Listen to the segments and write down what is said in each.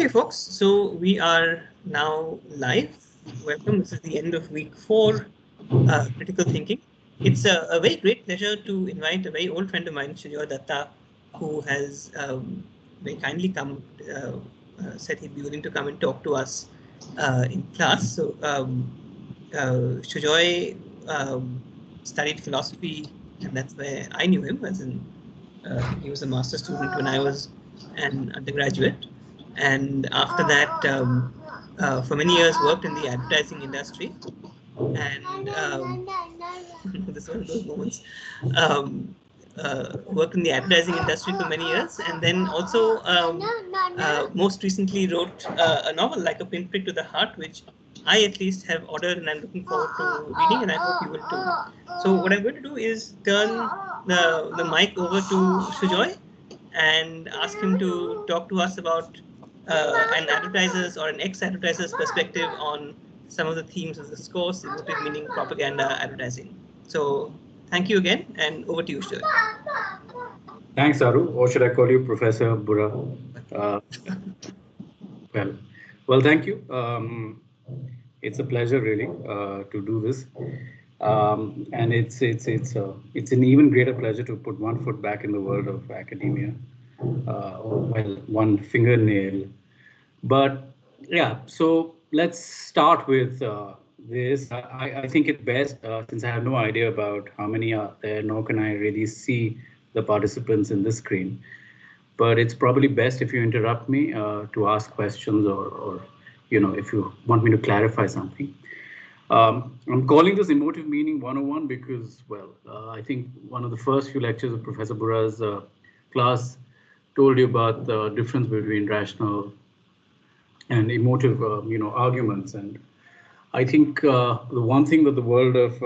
Okay, folks, so we are now live. Welcome. This is the end of week 4, Critical Thinking. It's a very great pleasure to invite a very old friend of mine, Shujor Datta, who has very kindly come, said he'd be willing to come and talk to us in class. So Shujoy studied philosophy, and that's where I knew him, as in he was a master's student when I was an undergraduate. And after that, for many years, worked in the advertising industry. And this is one of those moments. Worked in the advertising industry for many years, and then also most recently wrote a novel, like a pinprick to the heart, which I at least have ordered and I'm looking forward to reading, and I hope you will too. So what I'm going to do is turn the mic over to Sujoy and ask him to talk to us about an advertiser's or an ex-advertiser's perspective on some of the themes of this course, emotive meaning, propaganda, advertising. So thank you again, and over to you, Sujoy. Thanks, Aru. Or should I call you Professor Bura? Well, thank you. It's a pleasure, really, to do this, and it's an even greater pleasure to put one foot back in the world of academia. Well, one fingernail, but yeah. So let's start with this. I think it's best, since I have no idea about how many are there, nor can I really see the participants in this screen. But it's probably best if you interrupt me to ask questions, or if you want me to clarify something. I'm calling this Emotive Meaning 101 because, well, I think one of the first few lectures of Professor Bura's class told you about the difference between rational and emotive, arguments. And I think the one thing that the world of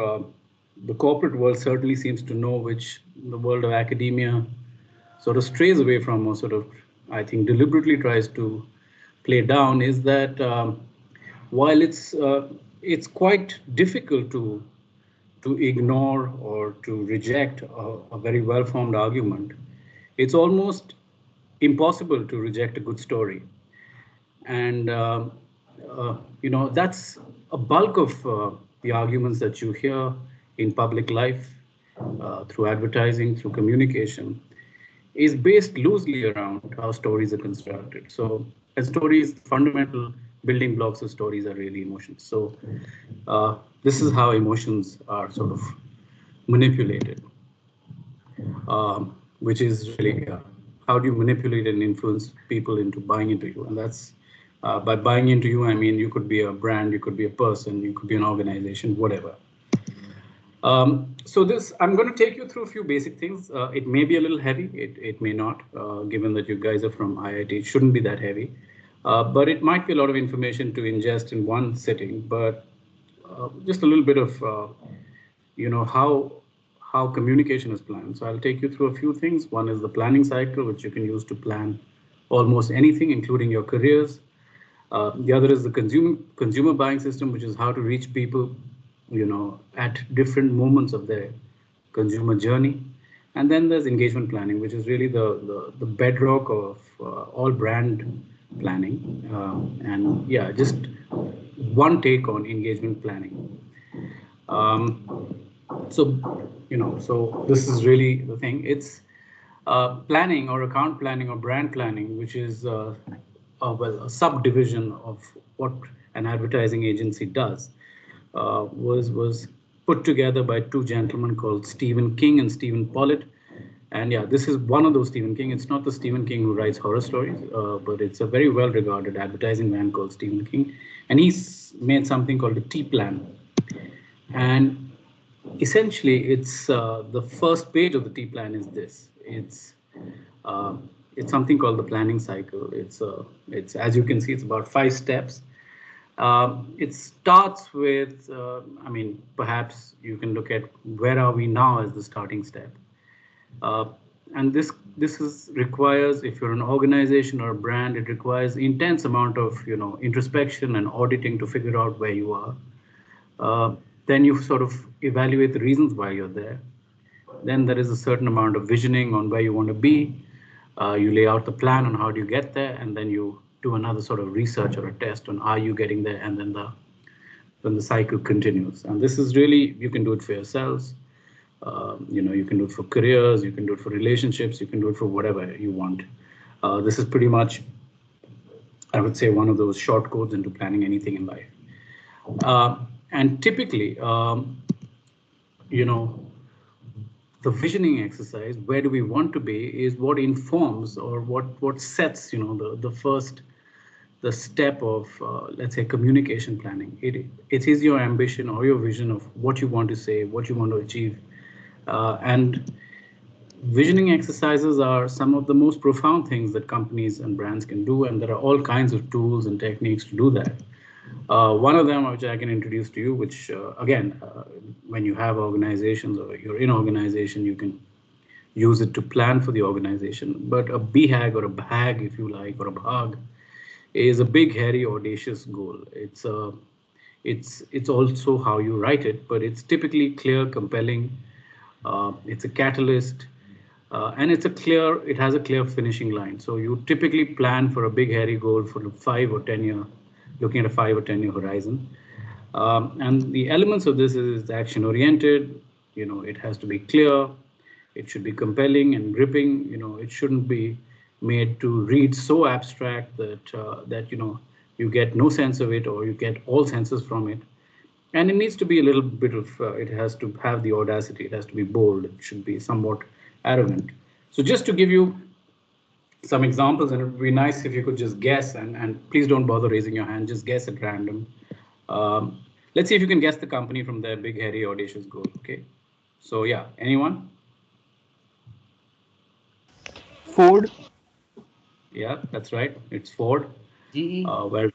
the corporate world certainly seems to know, which the world of academia sort of strays away from, or sort of, I think, deliberately tries to play down, is that while it's quite difficult to ignore or to reject a very well-formed argument, it's almost impossible to reject a good story. And that's a bulk of the arguments that you hear in public life, through advertising, through communication, is based loosely around how stories are constructed. So, as stories, fundamental building blocks of stories are really emotions. So, this is how emotions are sort of manipulated, which is really how do you manipulate and influence people into buying into you? And that's by buying into you, I mean you could be a brand, you could be a person, you could be an organization, whatever. So I'm going to take you through a few basic things. It may be a little heavy, it may not, given that you guys are from IIT, it shouldn't be that heavy, but it might be a lot of information to ingest in one sitting, but just a little bit of, how communication is planned. So I'll take you through a few things. One is the planning cycle, which you can use to plan almost anything, including your careers. The other is the consumer buying system, which is how to reach people, at different moments of their consumer journey. And then there's engagement planning, which is really the bedrock of all brand planning. And yeah, just one take on engagement planning. So this is really the thing. It's planning or account planning or brand planning, which is a subdivision of what an advertising agency does. Was put together by two gentlemen called Stephen King and Stephen Pollitt. And yeah, this is one of those Stephen King. It's not the Stephen King who writes horror stories, but it's a very well-regarded advertising man called Stephen King. And he's made something called the T-Plan. And essentially, it's the first page of the T-Plan is this. It's something called the planning cycle. It's as you can see, it's about 5 steps. It starts with, perhaps you can look at where are we now as the starting step. And this requires, if you're an organization or a brand, it requires intense amount of, introspection and auditing to figure out where you are. Then you sort of evaluate the reasons why you're there. Then there is a certain amount of visioning on where you want to be. You lay out the plan on how do you get there, and then you do another sort of research or a test on are you getting there, and then the cycle continues. And this is really, you can do it for yourselves. You can do it for careers, you can do it for relationships, you can do it for whatever you want. This is pretty much, I would say, one of those short codes into planning anything in life. And typically, you know, the visioning exercise, where do we want to be, is what informs or what sets, the step of, let's say, communication planning. It is your ambition or your vision of what you want to say, what you want to achieve. And visioning exercises are some of the most profound things that companies and brands can do, and there are all kinds of tools and techniques to do that. One of them, which I can introduce to you, which again, when you have organizations or you're in organization, you can use it to plan for the organization. But a BHAG, or a BHAG, if you like, or a BHAG, is a big, hairy, audacious goal. It's also how you write it, but it's typically clear, compelling. It's a catalyst, and it has a clear finishing line. So you typically plan for a big, hairy goal for a 5 or 10 year, looking at a 5 or 10 year horizon. And the elements of this is action oriented. It has to be clear. It should be compelling and gripping. It shouldn't be made to read so abstract that you get no sense of it, or you get all senses from it. And it needs to be a little bit of, it has to have the audacity, it has to be bold, it should be somewhat arrogant. So just to give you some examples, and it would be nice if you could just guess, and please don't bother raising your hand, just guess at random. Let's see if you can guess the company from their big, hairy, audacious goal. Okay. So yeah, anyone? Ford. Yeah, that's right. It's Ford. GE. Well,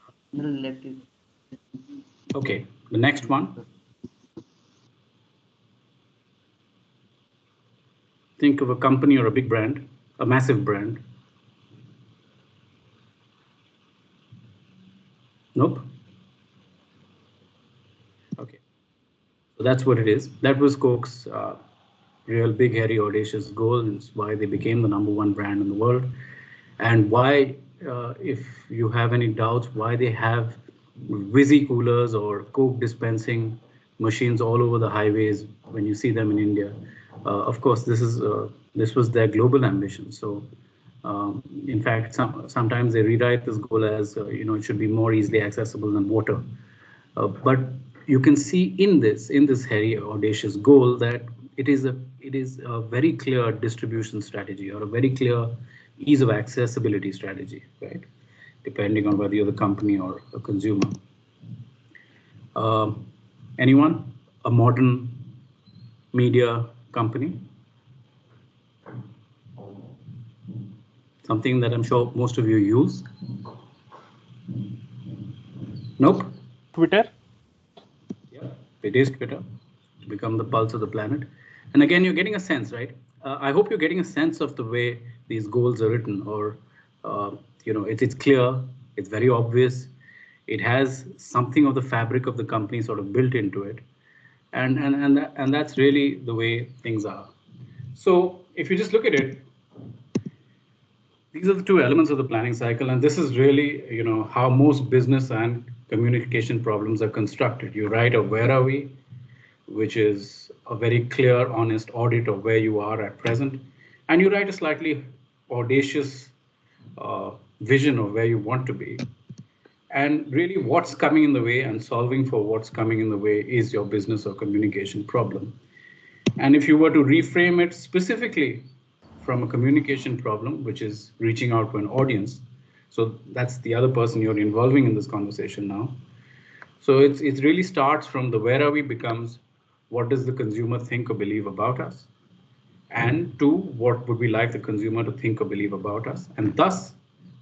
okay, the next one. Think of a company or a big brand, a massive brand. Nope. Okay, so that's what it is. That was Coke's real big, hairy, audacious goal, and it's why they became the #1 brand in the world. And why, if you have any doubts, why they have Visi coolers or Coke dispensing machines all over the highways when you see them in India. Of course, this was their global ambition. So, in fact, sometimes they rewrite this goal as it should be more easily accessible than water. But you can see in this hairy, audacious goal that it is a very clear distribution strategy, or a very clear ease of accessibility strategy, right? Depending on whether you're the company or a consumer. Anyone? A modern media company? Something that I'm sure most of you use? Nope. Twitter. Yeah, it is Twitter. To become the pulse of the planet. And again, you're getting a sense, right? I hope you're getting a sense of the way these goals are written, or it's clear, it's very obvious, it has something of the fabric of the company sort of built into it, and that's really the way things are. So if you just look at it, these are the two elements of the planning cycle, and this is really how most business and communication problems are constructed. You write a where are we, which is a very clear, honest audit of where you are at present. And you write a slightly audacious vision of where you want to be. And really what's coming in the way, and solving for what's coming in the way, is your business or communication problem. And if you were to reframe it specifically from a communication problem, which is reaching out to an audience, so that's the other person you're involving in this conversation now. So it really starts from the where are we becomes what does the consumer think or believe about us? And two, what would we like the consumer to think or believe about us? And thus,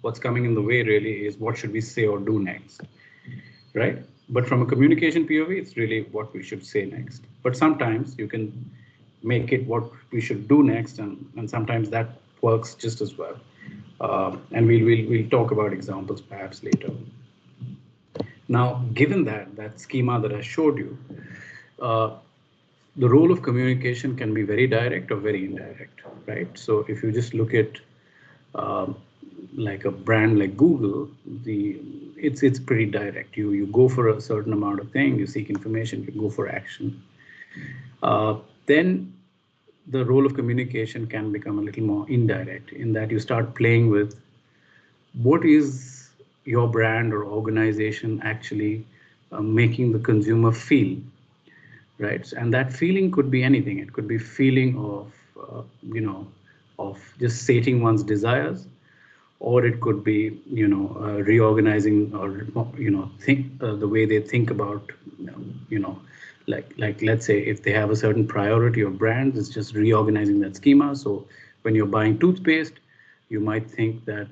what's coming in the way really is what should we say or do next, right? But from a communication POV, it's really what we should say next. But sometimes you can make it what we should do next, and sometimes that works just as well. And we'll talk about examples perhaps later. Now, given that schema that I showed you, the role of communication can be very direct or very indirect, right? So if you just look at like a brand like Google, it's pretty direct. You go for a certain amount of thing, you seek information, you go for action. Then the role of communication can become a little more indirect in that you start playing with what is your brand or organization actually making the consumer feel, right? And that feeling could be anything. It could be feeling of of just sating one's desires, or it could be reorganizing, or think the way they think about you know like let's say if they have a certain priority of brands, it's just reorganizing that schema. So when you're buying toothpaste, you might think that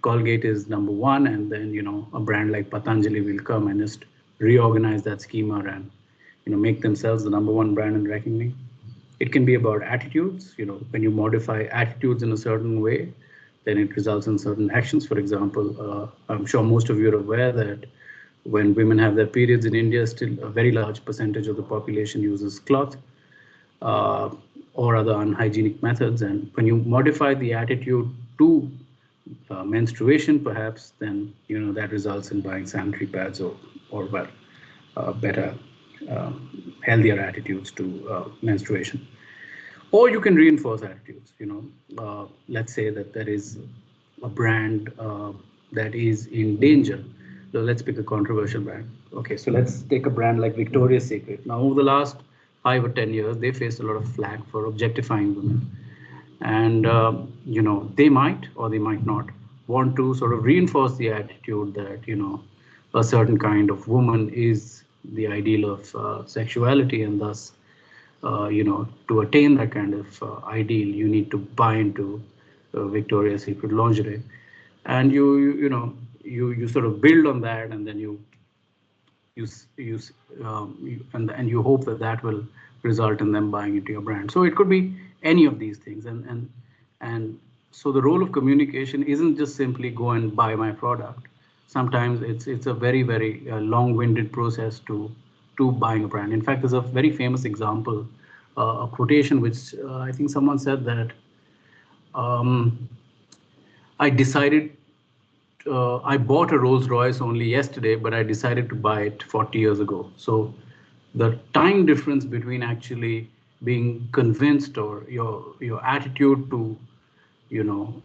Colgate is number one, and then a brand like Patanjali will come and just reorganize that schema and make themselves the number one brand in reckoning. It can be about attitudes. When you modify attitudes in a certain way, then it results in certain actions. For example, I'm sure most of you are aware that when women have their periods in India, still a very large percentage of the population uses cloth uh, or other unhygienic methods. And when you modify the attitude to menstruation, perhaps, then that results in buying sanitary pads or well, better, healthier attitudes to menstruation. Or you can reinforce attitudes. Let's say that there is a brand that is in danger. So let's pick a controversial brand. Okay, so let's take a brand like Victoria's Secret. Now, over the last 5 or 10 years, they faced a lot of flack for objectifying women, and they might or they might not want to sort of reinforce the attitude that a certain kind of woman is the ideal of sexuality, and thus to attain that kind of ideal, you need to buy into Victoria's Secret lingerie, and you sort of build on that, and then you, you, and you hope that that will result in them buying into your brand. So it could be any of these things, and so the role of communication isn't just simply go and buy my product. Sometimes it's a very long-winded process to buying a brand. In fact, there's a very famous example, a quotation which I think someone said that um, I decided I bought a Rolls Royce only yesterday, but I decided to buy it 40 years ago. So the time difference between actually being convinced or your attitude to you know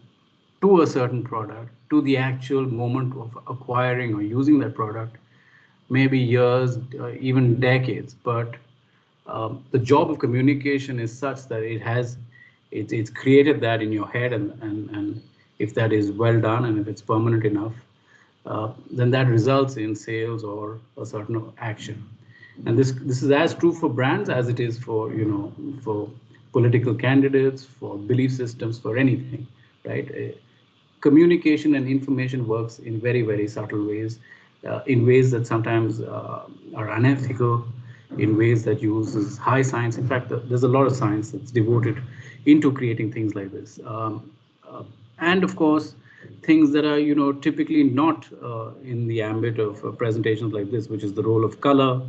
to a certain product to the actual moment of acquiring or using that product maybe years, even decades. But the job of communication is such that it's created that in your head, and if that is well done and if it's permanent enough, then that results in sales or a certain action. And this is as true for brands as it is for for political candidates, for belief systems, for anything, right? Communication and information works in very subtle ways, in ways that sometimes are unethical, in ways that uses high science. In fact, there's a lot of science that's devoted into creating things like this, and of course things that are typically not in the ambit of presentations like this, which is the role of color,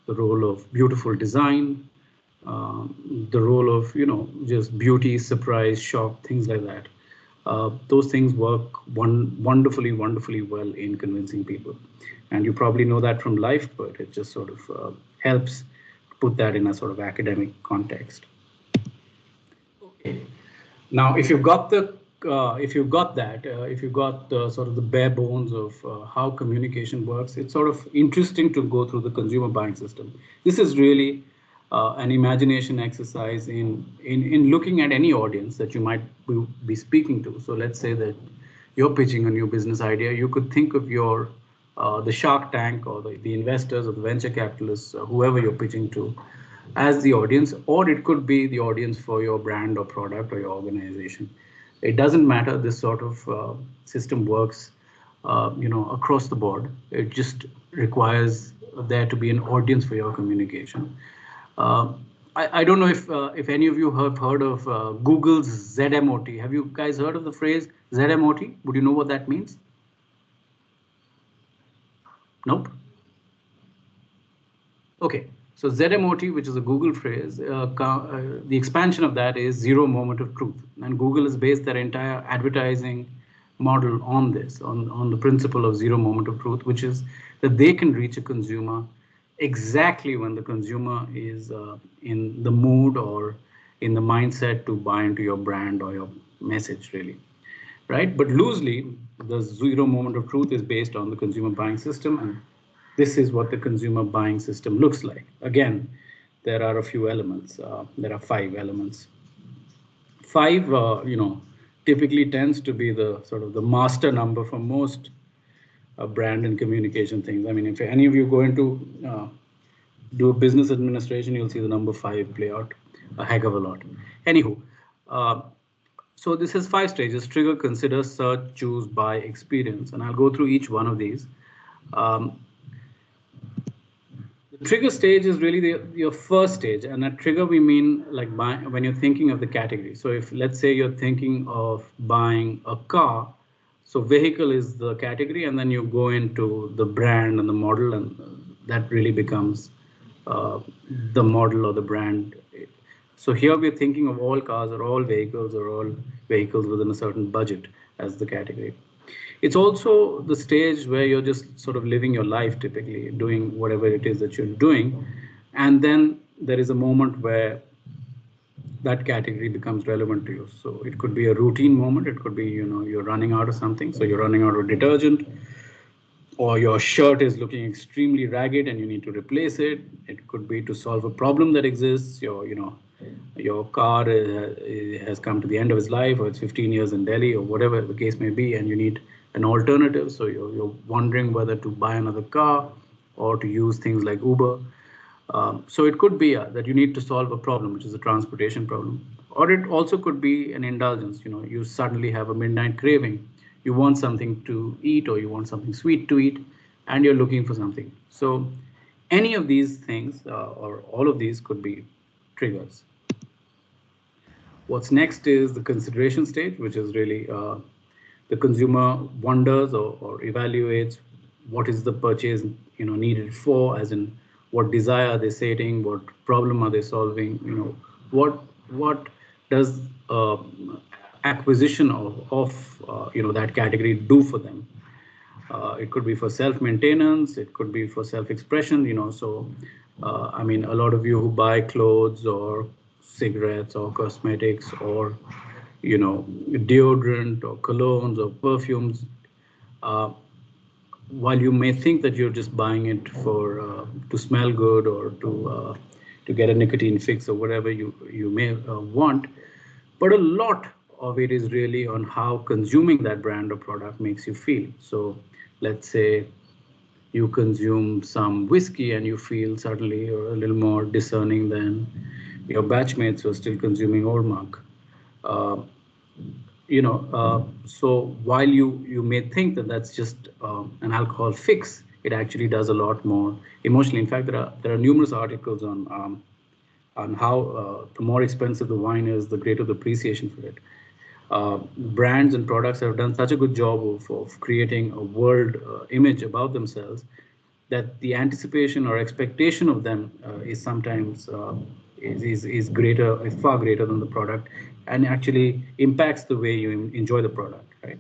the role of beautiful design, the role of just beauty, surprise, shock, things like that. Those things work wonderfully well in convincing people, and you probably know that from life, but it just sort of helps put that in a sort of academic context. Okay. Now, if you've got that, if you've got sort of the bare bones of how communication works, it's sort of interesting to go through the consumer buying system. This is really an imagination exercise in looking at any audience that you might be speaking to. So let's say that you're pitching a new business idea. You could think of your the Shark Tank or the investors or the venture capitalists, whoever you're pitching to, as the audience, or it could be the audience for your brand or product or your organization. It doesn't matter. This sort of system works, across the board. It just requires there to be an audience for your communication. Uh, I don't know if any of you have heard of Google's ZMOT. Have you guys heard of the phrase ZMOT? Would you know what that means? Nope. Okay, so ZMOT, which is a Google phrase, the expansion of that is zero moment of truth. And Google has based their entire advertising model on this, on the principle of zero moment of truth, which is that they can reach a consumer exactly when the consumer is in the mood or in the mindset to buy into your brand or your message, really, right? But loosely, the zero moment of truth is based on the consumer buying system, and this is what the consumer buying system looks like. Again, there are a few elements. There are 5 elements. Five, typically tends to be the sort of the master number for most brand and communication things. I mean, if any of you go into do a business administration, you'll see the number 5 play out a heck of a lot. Anywho, uh, so this has 5 stages: trigger, consider, search, choose, buy, experience, and I'll go through each one of these. Um, the trigger stage is really your first stage, and at trigger we mean like when you're thinking of the category. So if let's say you're thinking of buying a car, so vehicle is the category, and then you go into the brand and the model, and that really becomes uh, the model or the brand. So here we're thinking of all cars or all vehicles within a certain budget as the category. It's also the stage where you're just sort of living your life, typically doing whatever it is that you're doing. And then there is a moment where that category becomes relevant to you. So it could be a routine moment. It could be, you're running out of something. So you're running out of detergent, or your shirt is looking extremely ragged and you need to replace it. It could be to solve a problem that exists. Your car has come to the end of its life, or it's 15 years in Delhi, or whatever the case may be, and you need an alternative. So you're wondering whether to buy another car or to use things like Uber. So it could be that you need to solve a problem, which is a transportation problem, or it also could be an indulgence. You suddenly have a midnight craving. You want something to eat, or you want something sweet to eat, and you're looking for something. So any of these things, or all of these, could be triggers. What's next is the consideration stage, which is really the consumer wonders or evaluates what is the purchase needed for, as in what desire are they stating, what problem are they solving, what does acquisition of that category do for them. It could be for self-maintenance, it could be for self-expression, so I mean, a lot of you who buy clothes or cigarettes or cosmetics or deodorant or colognes or perfumes, uh, while you may think that you're just buying it for to smell good or to get a nicotine fix or whatever you may want, but a lot of it is really on how consuming that brand or product makes you feel. So let's say you consume some whiskey and you feel suddenly you're a little more discerning than your batchmates who are still consuming old monk. Uh, so while you may think that that's just an alcohol fix, it actually does a lot more emotionally. In fact, there are numerous articles on how the more expensive the wine is, the greater the appreciation for it. Brands and products have done such a good job of creating a world image about themselves that the anticipation or expectation of them is sometimes is greater, is far greater than the product, and actually impacts the way you enjoy the product, right?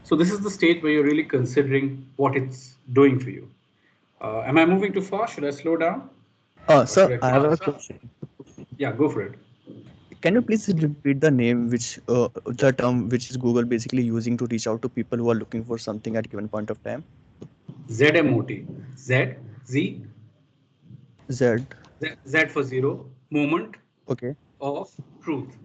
So this is the stage where you're really considering what it's doing for you. Am I moving too fast? Should I slow down, or should Sir, I I keep? have a question. Yeah, go for it. Can you please repeat the name which the term which is Google basically using to reach out to people who are looking for something at given point of time? ZMOT. Z Z Z. Z for zero, moment Okay. of truth.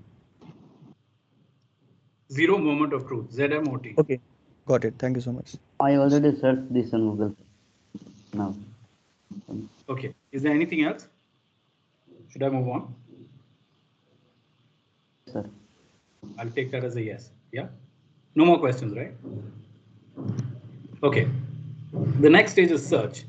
Zero moment of truth. ZMOT. Okay. Got it. Thank you so much. I already searched this on Google now. Okay. Is there anything else? Should I move on? Yes, sir. I'll take that as a yes. Yeah. No more questions, right? Okay. The next stage is search.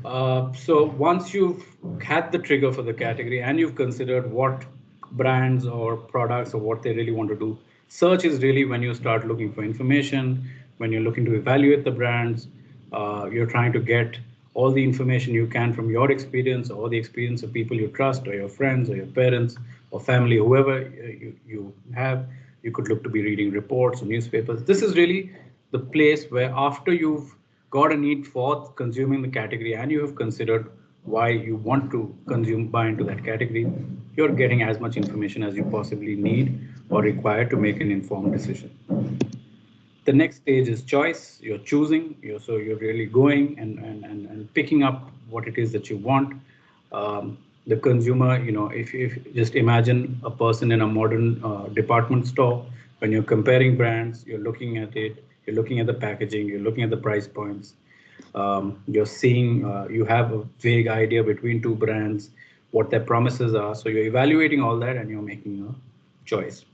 So once you've had the trigger for the category and you've considered what brands or products or what they really want to do, search is really when you start looking for information, when you're looking to evaluate the brands, you're trying to get all the information you can from your experience or the experience of people you trust or your friends or your parents or family, whoever you have. You could look to be reading reports or newspapers. This is really the place where after you've got a need for consuming the category and you have considered why you want to buy into that category, you're getting as much information as you possibly need or require to make an informed decision. The next stage is choice. You're choosing, so you're really going and picking up what it is that you want. The consumer, if just imagine a person in a modern department store, when you're comparing brands, you're looking at it, you're looking at the packaging, you're looking at the price points. You're seeing, you have a vague idea between two brands, what their promises are. So you're evaluating all that and you're making a choice.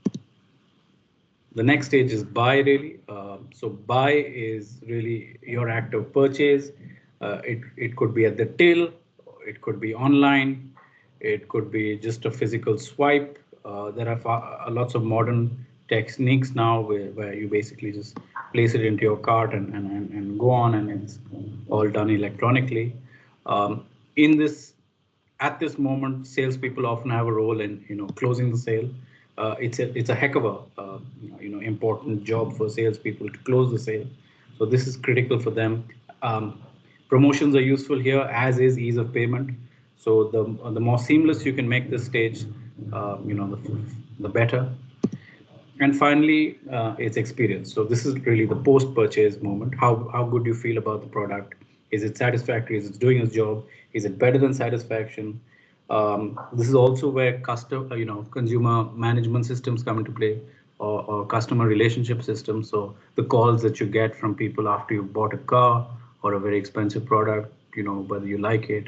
The next stage is buy, really. So buy is really your act of purchase. It could be at the till, it could be online, it could be just a physical swipe. There are lots of modern techniques now where you basically just place it into your cart and go on, and it's all done electronically. In this At this moment, salespeople often have a role in closing the sale. It's a heck of a important job for salespeople to close the sale. So this is critical for them. Promotions are useful here, as is ease of payment. So the more seamless you can make this stage, the better. And finally, it's experience. So this is really the post-purchase moment. How good you feel about the product. Is it satisfactory? Is it doing its job? Is it better than satisfaction? This is also where consumer management systems come into play, or customer relationship systems. So the calls that you get from people after you've bought a car or a very expensive product, whether you like it.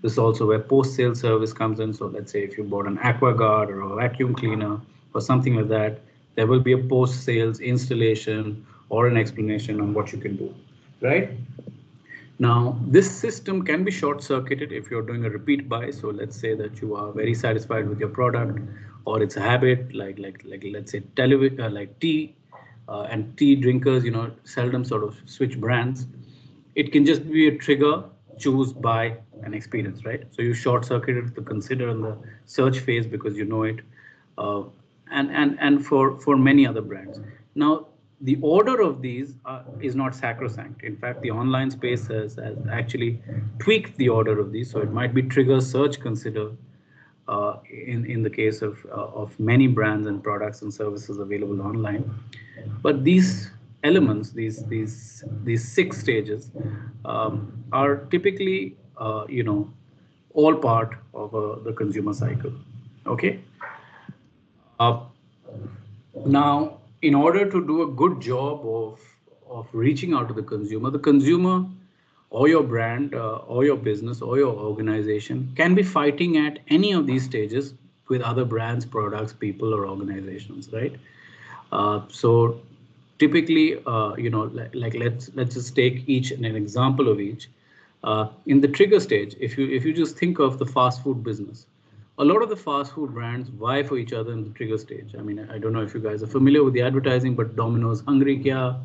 This is also where post-sale service comes in. So let's say if you bought an AquaGuard or a vacuum cleaner or something like that, there will be a post-sales installation or an explanation on what you can do, right? Now, this system can be short-circuited if you're doing a repeat buy. So let's say that you are very satisfied with your product, or it's a habit, like let's say like tea, and tea drinkers, seldom sort of switch brands. It can just be a trigger, choose, buy, and experience, right? So you short-circuited to consider in the search phase because you know it, and for many other brands. Now, the order of these is not sacrosanct. In fact, the online space has actually tweaked the order of these. So it might be trigger, search, consider, in the case of many brands and products and services available online. But these elements, these 6 stages, are typically all part of the consumer cycle. Okay. Uh, Now, in order to do a good job of reaching out to the consumer or your brand or your business or your organization can be fighting at any of these stages with other brands, products, people, or organizations, right? So typically, like let's just take each and an example of each. In the trigger stage, if you just think of the fast food business, a lot of the fast food brands vie for each other in the trigger stage. I mean, I don't know if you guys are familiar with the advertising, but Domino's Hungry Kya,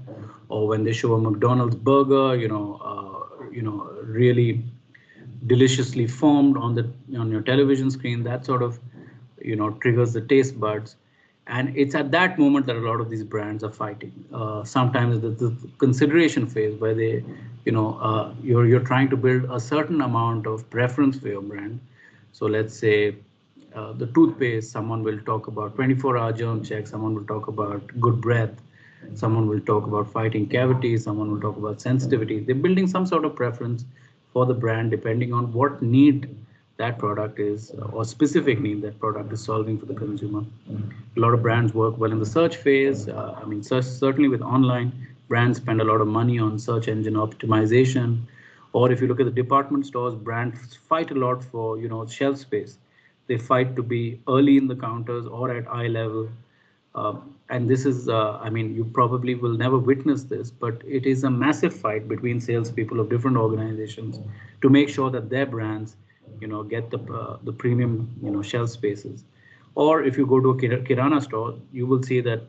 or when they show a McDonald's burger, really deliciously formed on your television screen, that sort of triggers the taste buds. And it's at that moment that a lot of these brands are fighting. Sometimes the consideration phase where they, you're trying to build a certain amount of preference for your brand. So let's say the toothpaste, someone will talk about 24-hour germ check, someone will talk about good breath, someone will talk about fighting cavities, someone will talk about sensitivity. They're building some sort of preference for the brand depending on what need that product is, or specific need that product is solving for the consumer. A lot of brands work well in the search phase. I mean, certainly with online, brands spend a lot of money on search engine optimization. Or if you look at the department stores, brands fight a lot for shelf space. They fight to be early in the counters or at eye level. And this is, I mean, you probably will never witness this, but it is a massive fight between salespeople of different organizations to make sure that their brands, get the premium, shelf spaces. Or if you go to a Kirana store, you will see that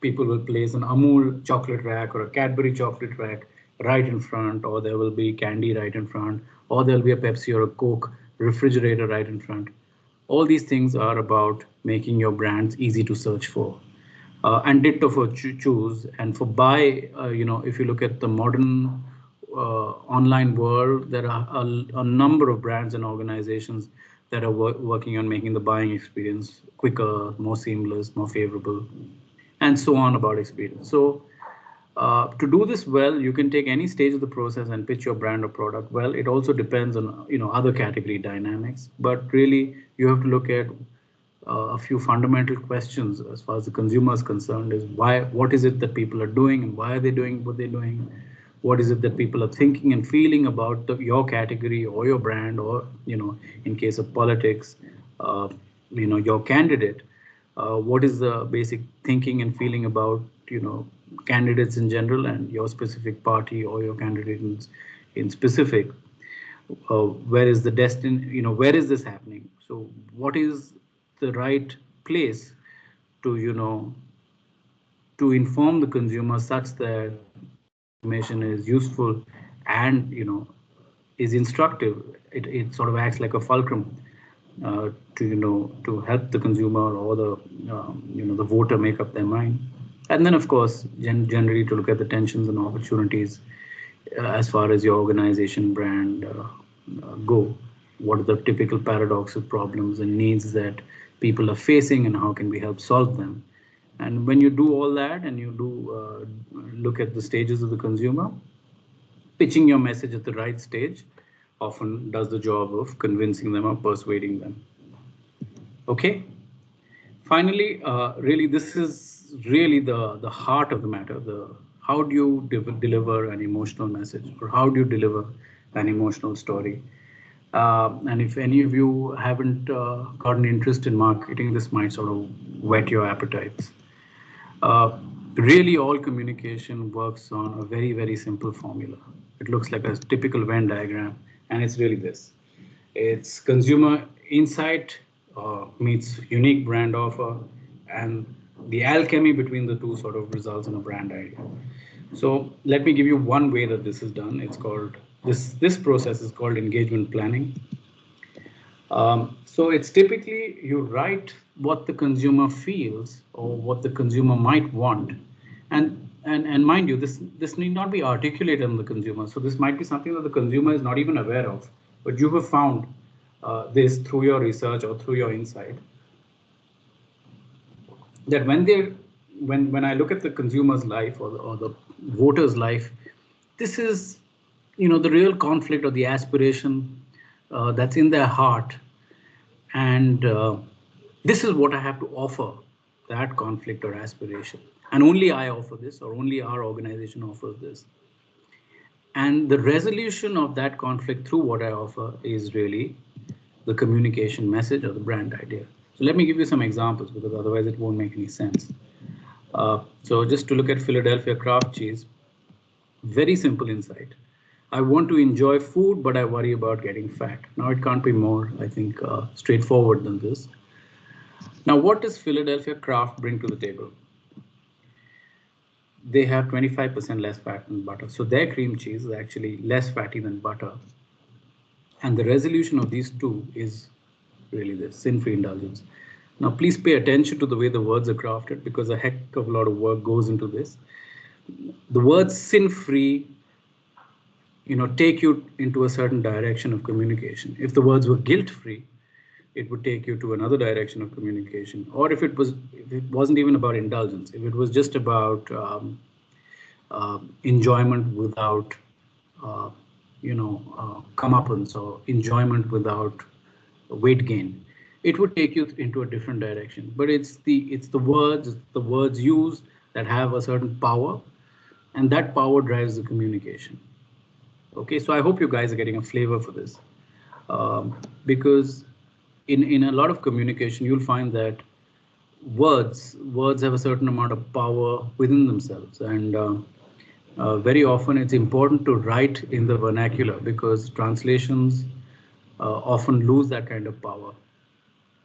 people will place an Amul chocolate rack or a Cadbury chocolate rack right in front, or there will be candy right in front, or there'll be a Pepsi or a Coke refrigerator right in front. All these things are about making your brands easy to search for. And ditto for choose. And for buy, if you look at the modern online world, there are a number of brands and organizations that are working on making the buying experience quicker, more seamless, more favorable, and so on about experience. So to do this well, you can take any stage of the process and pitch your brand or product well. It also depends on other category dynamics, but really you have to look at a few fundamental questions as far as the consumer is concerned. Is why, what is it that people are doing, and why are they doing what they're doing? What is it that people are thinking and feeling about your category or your brand, or in case of politics, uh, your candidate? What is the basic thinking and feeling about candidates in general and your specific party or your candidate in specific? Where is the destin, where is this happening? So what is the right place to to inform the consumer such that the information is useful and is instructive. It sort of acts like a fulcrum to to help the consumer or the the voter make up their mind. And then of course generally to look at the tensions and opportunities as far as your organization brand go. What are the typical paradoxes, problems, and needs that people are facing, and how can we help solve them? And when you do all that, and you do look at the stages of the consumer, pitching your message at the right stage often does the job of convincing them or persuading them. Okay. Finally, really, this is really the heart of the matter. The how do you deliver an emotional message, or how do you deliver an emotional story? And if any of you haven't got an interest in marketing, this might sort of whet your appetites. Uh, Really, all communication works on a very, very simple formula. It looks like a typical Venn diagram, and it's really this. It's consumer insight meets unique brand offer, and the alchemy between the two sort of results in a brand idea. So let me give you one way that this is done. It's called this process is called engagement planning. So it's typically you write what the consumer feels or what the consumer might want, and mind you, this need not be articulated on the consumer. So this might be something that the consumer is not even aware of, but you have found this through your research or through your insight, that when I look at the consumer's life or the voter's life, this is the real conflict or the aspiration that's in their heart, and this is what I have to offer, that conflict or aspiration, and only I offer this, or only our organization offers this. And the resolution of that conflict through what I offer is really the communication message or the brand idea. So let me give you some examples, because otherwise it won't make any sense. So just to look at Philadelphia craft cheese, very simple insight. I want to enjoy food, but I worry about getting fat. Now it can't be more, I think, straightforward than this. Now, what does Philadelphia craft bring to the table? They have 25% less fat than butter. So their cream cheese is actually less fatty than butter. And the resolution of these two is really this sin-free indulgence. Now, please pay attention to the way the words are crafted, because a heck of a lot of work goes into this. The words sin-free, take you into a certain direction of communication. If the words were guilt-free, it would take you to another direction of communication. Or if it wasn't even about indulgence, if it was just about enjoyment without comeuppance, or enjoyment without weight gain, it would take you into a different direction. But it's the words used that have a certain power, and that power drives the communication. Okay, so I hope you guys are getting a flavor for this, because in a lot of communication you'll find that words have a certain amount of power within themselves, and very often it's important to write in the vernacular, because translations often lose that kind of power,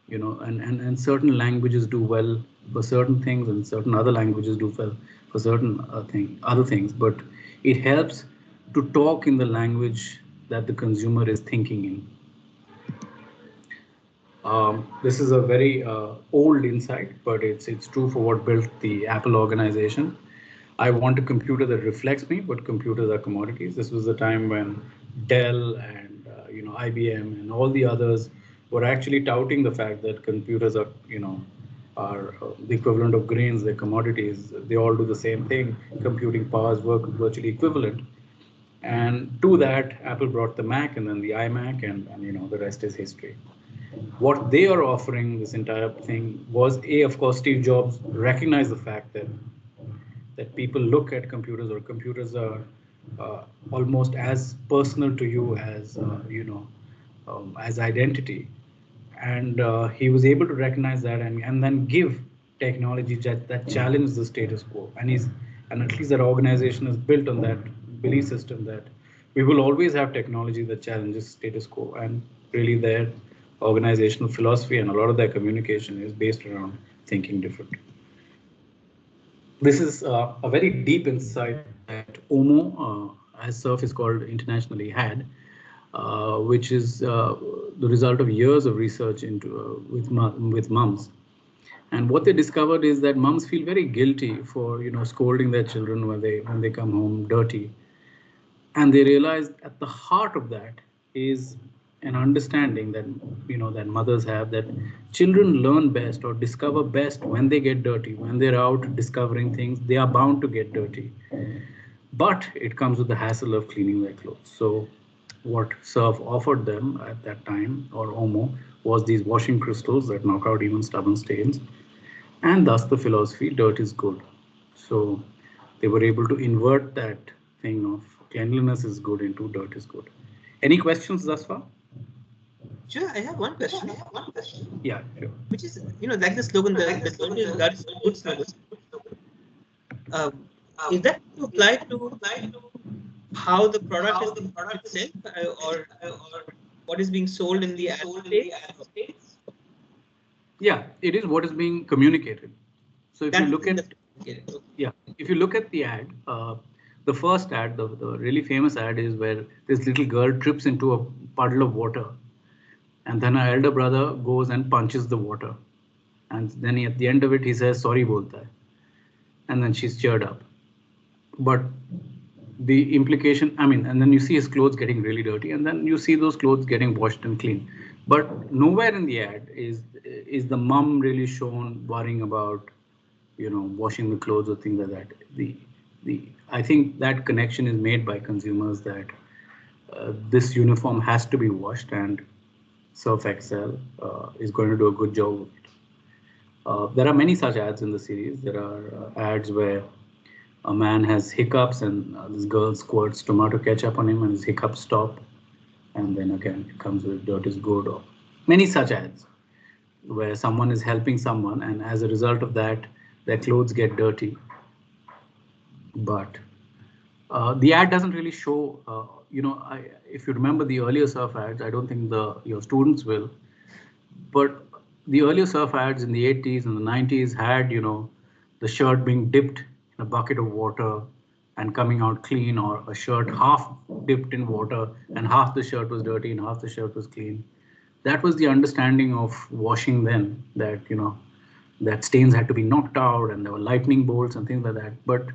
and certain languages do well for certain things, and certain other languages do well for certain other things, but it helps to talk in the language that the consumer is thinking in. This is a very old insight, but it's true for what built the Apple organization. I want a computer that reflects me, but computers are commodities. This was the time when Dell and IBM and all the others were actually touting the fact that computers are the equivalent of grains, they're commodities. They all do the same thing. Computing powers work virtually equivalent. And to that, Apple brought the Mac and then the iMac, and the rest is history. What they are offering, this entire thing, was of course, Steve Jobs recognized the fact that people look at computers, or computers are almost as personal to you as as identity. And he was able to recognize that, and then give technology that challenges the status quo. And at least that organization is built on that belief system that we will always have technology that challenges status quo. And really their organizational philosophy and a lot of their communication is based around thinking different. This is a very deep insight that OMO, as Surf is called internationally, had, which is the result of years of research into with mums. And what they discovered is that mums feel very guilty for scolding their children when they come home dirty, and they realized at the heart of that is an understanding that that mothers have, that children learn best or discover best when they get dirty. When they're out discovering things, they are bound to get dirty, but it comes with the hassle of cleaning their clothes. So what Surf offered them at that time, or OMO, was these washing crystals that knock out even stubborn stains, and thus the philosophy dirt is good. So they were able to invert that thing of cleanliness is good into dirt is good. Any questions thus far? Sure, I have one question. Yeah, sure. Which is, like the slogan, the dirt is good slogan. Is that to apply to how the product is being itself, or what is being sold in the ad space? Yeah, it is what is being communicated. So if you look at if you look at the ad, the first ad, the really famous ad, is where this little girl trips into a puddle of water, and then her elder brother goes and punches the water, and then at the end of it he says sorry bolta hai, and then she's cheered up. But the implication, and then you see his clothes getting really dirty, and then you see those clothes getting washed and clean. But nowhere in the ad is the mom really shown worrying about washing the clothes or things like that. I think that connection is made by consumers that this uniform has to be washed, and Surf Excel is going to do a good job of it. There are many such ads in the series. There are ads where a man has hiccups and this girl squirts tomato ketchup on him and his hiccups stop. And then again, it comes with dirt is good, or many such ads where someone is helping someone, and as a result of that, their clothes get dirty. But the ad doesn't really show, if you remember the earlier Surf ads, I don't think your students will, but the earlier Surf ads in the 80s and the 90s had, the shirt being dipped in a bucket of water and coming out clean, or a shirt half dipped in water and half the shirt was dirty and half the shirt was clean. That was the understanding of washing then, that that stains had to be knocked out and there were lightning bolts and things like that. But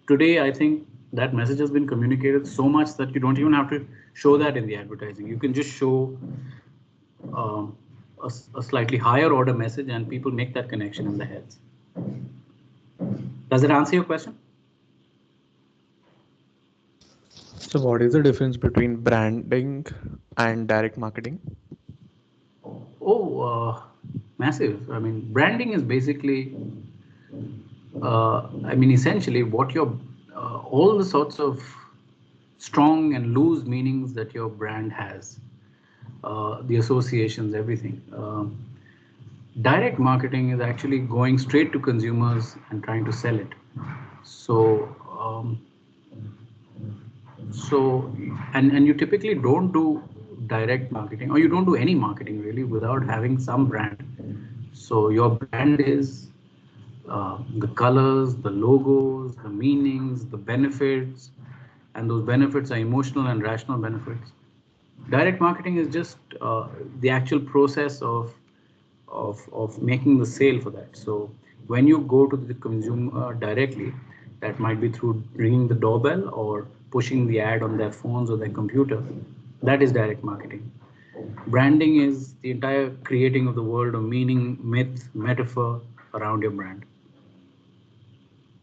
today I think that message has been communicated so much that you don't even have to show that in the advertising. You can just show a slightly higher order message and people make that connection in their heads. Does it answer your question? So what is the difference between branding and direct marketing? Oh, massive. Branding is basically, essentially what your, all the sorts of strong and loose meanings that your brand has, the associations, everything. Direct marketing is actually going straight to consumers and trying to sell it. And you typically don't do direct marketing, or you don't do any marketing really without having some brand. So your brand is the colors, the logos, the meanings, the benefits, and those benefits are emotional and rational benefits. Direct marketing is just the actual process of of making the sale for that. So when you go to the consumer directly, that might be through ringing the doorbell or pushing the ad on their phones or their computer. That is direct marketing. Branding is the entire creating of the world of meaning, myth, metaphor around your brand.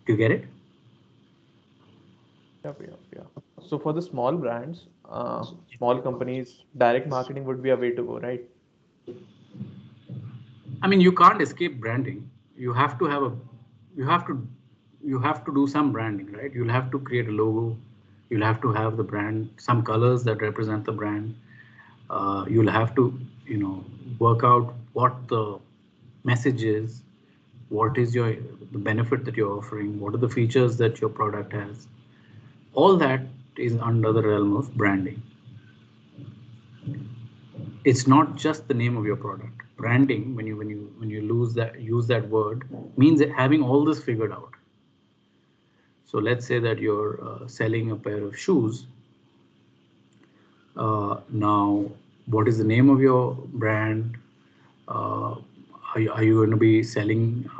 Do you get it? Yeah, yeah, yeah. So for the small brands, small companies, direct marketing would be a way to go, right? I mean, you can't escape branding. You have to have a, you have to, you have to do some branding, right? You'll have to create a logo. You'll have to have the brand, some colors that represent the brand. You'll have to, work out what the message is, what is the benefit that you're offering, what are the features that your product has. All that is under the realm of branding. It's not just the name of your product. Branding, when you use that word, means having all this figured out. So let's say that you're selling a pair of shoes. Now, what is the name of your brand? Are you going to be selling,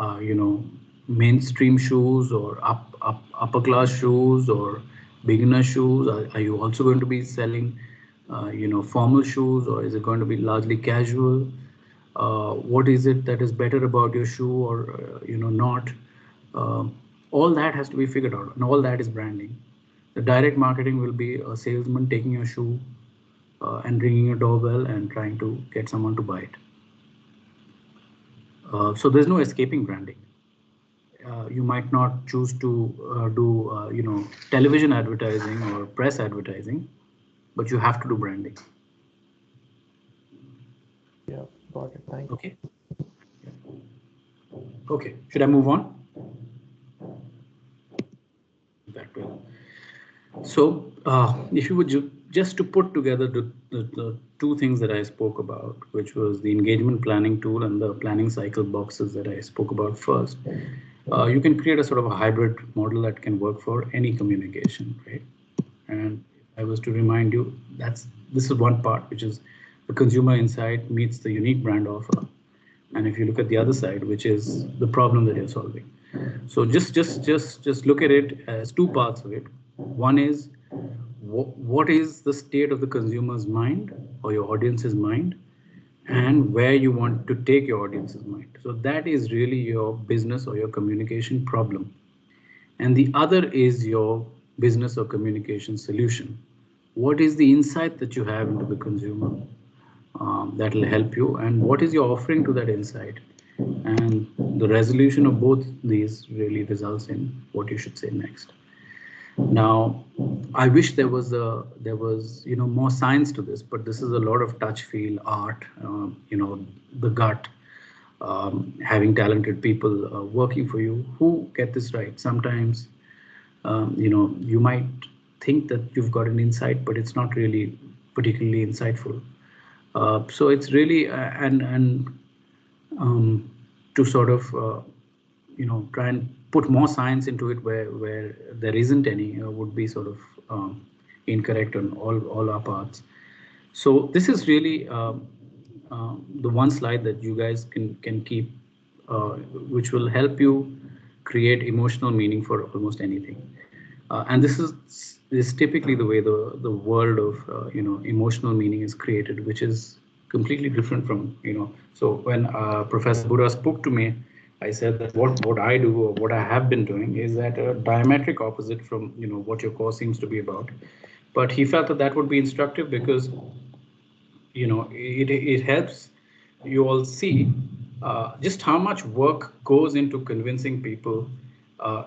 mainstream shoes or upper class shoes or beginner shoes? Are you also going to be selling, formal shoes, or is it going to be largely casual? What is it that is better about your shoe, or not? Uh, all that has to be figured out, and all that is branding. The direct marketing will be a salesman taking your shoe and ringing a doorbell and trying to get someone to buy it. So there's no escaping branding. You might not choose to do television advertising or press advertising, but you have to do branding. Yeah, got it. Thank you. Okay. Okay. Should I move on? That will. So, if you would just to put together the two things that I spoke about, which was the engagement planning tool and the planning cycle boxes that I spoke about first, you can create a sort of a hybrid model that can work for any communication, right? And I was to remind you, this is one part, which is the consumer insight meets the unique brand offer. And if you look at the other side, which is the problem that you're solving. So just look at it as two parts of it. One is what is the state of the consumer's mind or your audience's mind, and where you want to take your audience's mind. So that is really your business or your communication problem. And the other is your business or communication solution. What is the insight that you have into the consumer that will help you, and what is your offering to that insight? And the resolution of both these really results in what you should say next. Now, I wish there was more science to this, but this is a lot of touch, feel, art, the gut, having talented people working for you who get this right. Sometimes, you might think that you've got an insight, but it's not really particularly insightful. So it's really and to sort of try and put more science into it where there isn't any would be sort of incorrect on all our parts. So this is really the one slide that you guys can keep, which will help you create emotional meaning for almost anything. And this is typically the way the world of emotional meaning is created, which is completely different from. So when Professor Buddha spoke to me, I said that what I do or what I have been doing is that a diametric opposite from what your course seems to be about. But he felt that that would be instructive because it helps you all see just how much work goes into convincing people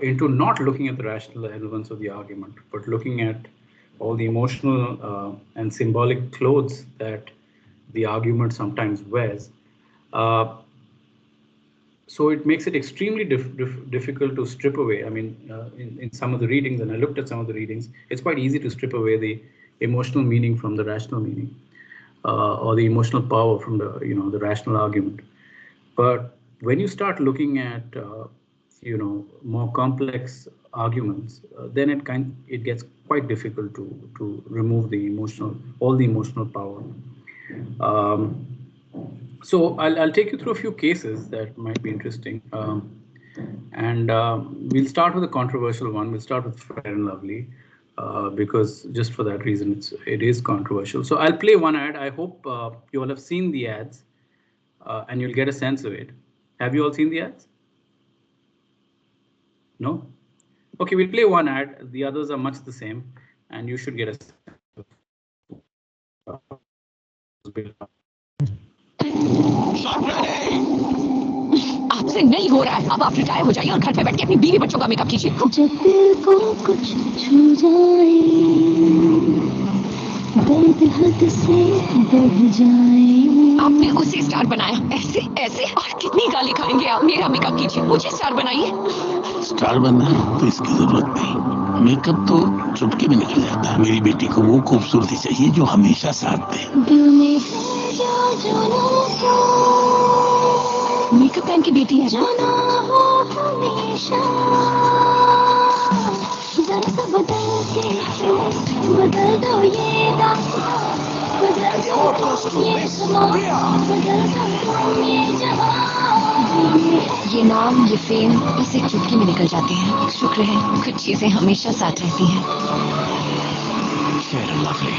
into not looking at the rational elements of the argument, but looking at all the emotional and symbolic clothes that the argument sometimes wears. Uh, so it makes it extremely difficult to strip away. I mean, in some of the readings, and I looked at some of the readings, it's quite easy to strip away the emotional meaning from the rational meaning, or the emotional power from the rational argument. But when you start looking at more complex arguments, then it gets quite difficult to remove all the emotional power. Um, So I'll take you through a few cases that might be interesting. And we'll start with a controversial one. We'll start with Fair and Lovely because just for that reason, it is controversial. So I'll play one ad. I hope you all have seen the ads and you'll get a sense of it. Have you all seen the ads? No? Okay, we'll play one ad. The others are much the same, and you should get a sense of आपसे नहीं हो रहा है, अब आप retire हो जाइए और घर पे बैठ के अपनी बीवी बच्चों का मेकअप कीजिए। जब दिल को कुछ छू जाए, दर्द हद से बढ़ जाए। आपने उसे स्टार बनाया, ऐसे ऐसे, और कितनी गाली खाएंगे आप? मेरा मेकअप कीजिए, मुझे स्टार बनाइए। स्टार बनना है तो इसकी जरूरत नहीं, मेकअप तो चुटकी में निकल जाता है। मेरी बेटी को वो खूबसूरती चाहिए जो हमेशा साथ दे। दिल में मेकअप मैन की बेटी है। जाना हो हमेशा, जरा सा बदल के बदल दो ये दास्तां, बदल दो ये समा, बदल दो ये जहां। ये नाम, ये फेम बस एक चुटकी में निकल जाते हैं। शुक्र है कुछ चीजें हमेशा साथ रहती हैं। फेयर एंड लवली,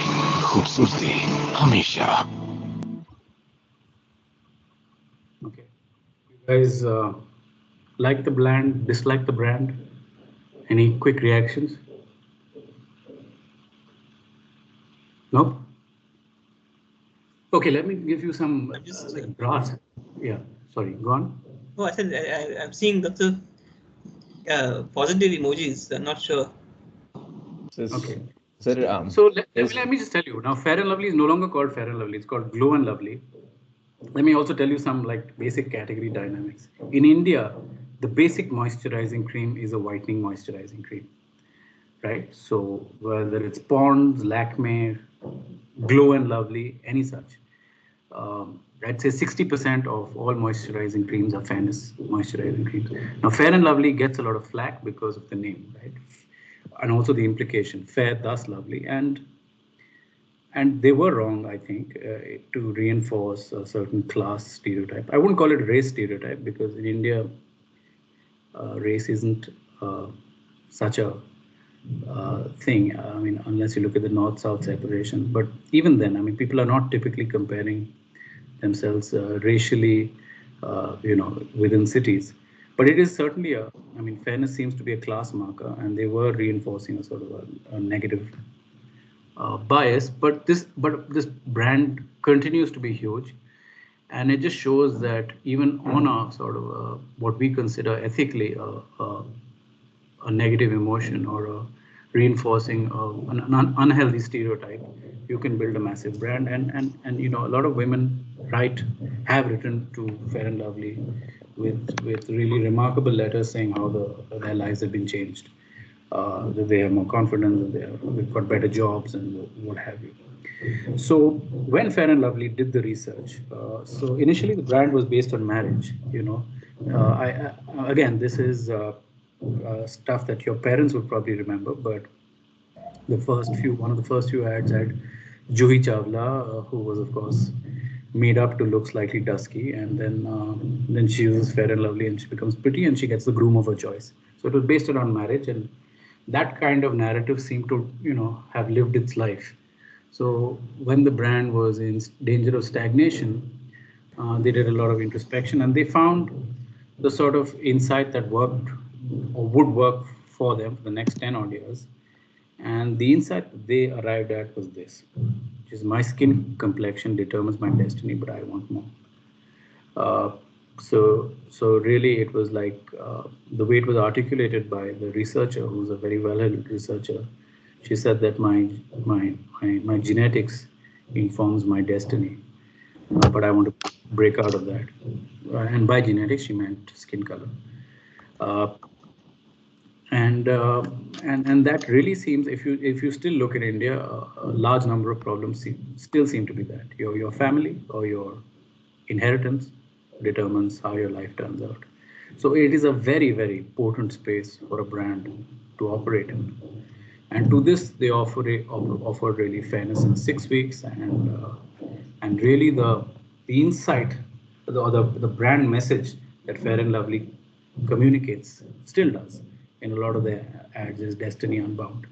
खूबसूरती हमेशा। Okay. You guys like the brand, dislike the brand? Any quick reactions? Nope. Okay, let me give you some draws. Yeah, sorry, go on. Oh, I said I'm seeing lots of positive emojis. I'm not sure. Okay. Sir, So let me just tell you now. Fair and Lovely is no longer called Fair and Lovely. It's called Glow and Lovely. Let me also tell you some like basic category dynamics. In India, the basic moisturizing cream is a whitening moisturizing cream, right? So whether it's Pond's, Lakme, Glow and Lovely, any such, I'd say 60% of all moisturizing creams are fairness moisturizing creams. Now, Fair and Lovely gets a lot of flack because of the name, right? And also the implication, fair thus lovely, and they were wrong, I think, to reinforce a certain class stereotype. I wouldn't call it race stereotype because in India, race isn't such a thing. I mean, unless you look at the north-south separation. But even then, I mean, people are not typically comparing themselves racially, within cities. But it is certainly I mean, fairness seems to be a class marker, and they were reinforcing a sort of a negative bias, but this brand continues to be huge, and it just shows that even on a sort of what we consider ethically a negative emotion or a reinforcing an unhealthy stereotype, you can build a massive brand. And a lot of women have written to Fair and Lovely with really remarkable letters saying how their lives have been changed. That they have more confidence, that they've got better jobs and what have you. So when Fair and Lovely did the research, so initially the brand was based on marriage. Again, this is stuff that your parents would probably remember, but one of the first few ads had Juhi Chawla, who was of course made up to look slightly dusky, and then she uses Fair and Lovely and she becomes pretty and she gets the groom of her choice. So it was based around marriage, and that kind of narrative seemed to have lived its life. So when the brand was in danger of stagnation, they did a lot of introspection, and they found the sort of insight that worked or would work for them for the next 10 odd years. And the insight that they arrived at was this, which is my skin complexion determines my destiny, but I want more. So really it was like the way it was articulated by the researcher, who's a very well-held researcher. She said that my genetics informs my destiny, but I want to break out of that. And by genetics, she meant skin color. And that really seems, if you still look at India, a large number of problems still seem to be that your family or your inheritance determines how your life turns out. So it is a very, very potent space for a brand to operate in. And to this, they offer really fairness in 6 weeks, and really the insight the brand message that Fair and Lovely communicates still does in a lot of their ads is destiny unbound.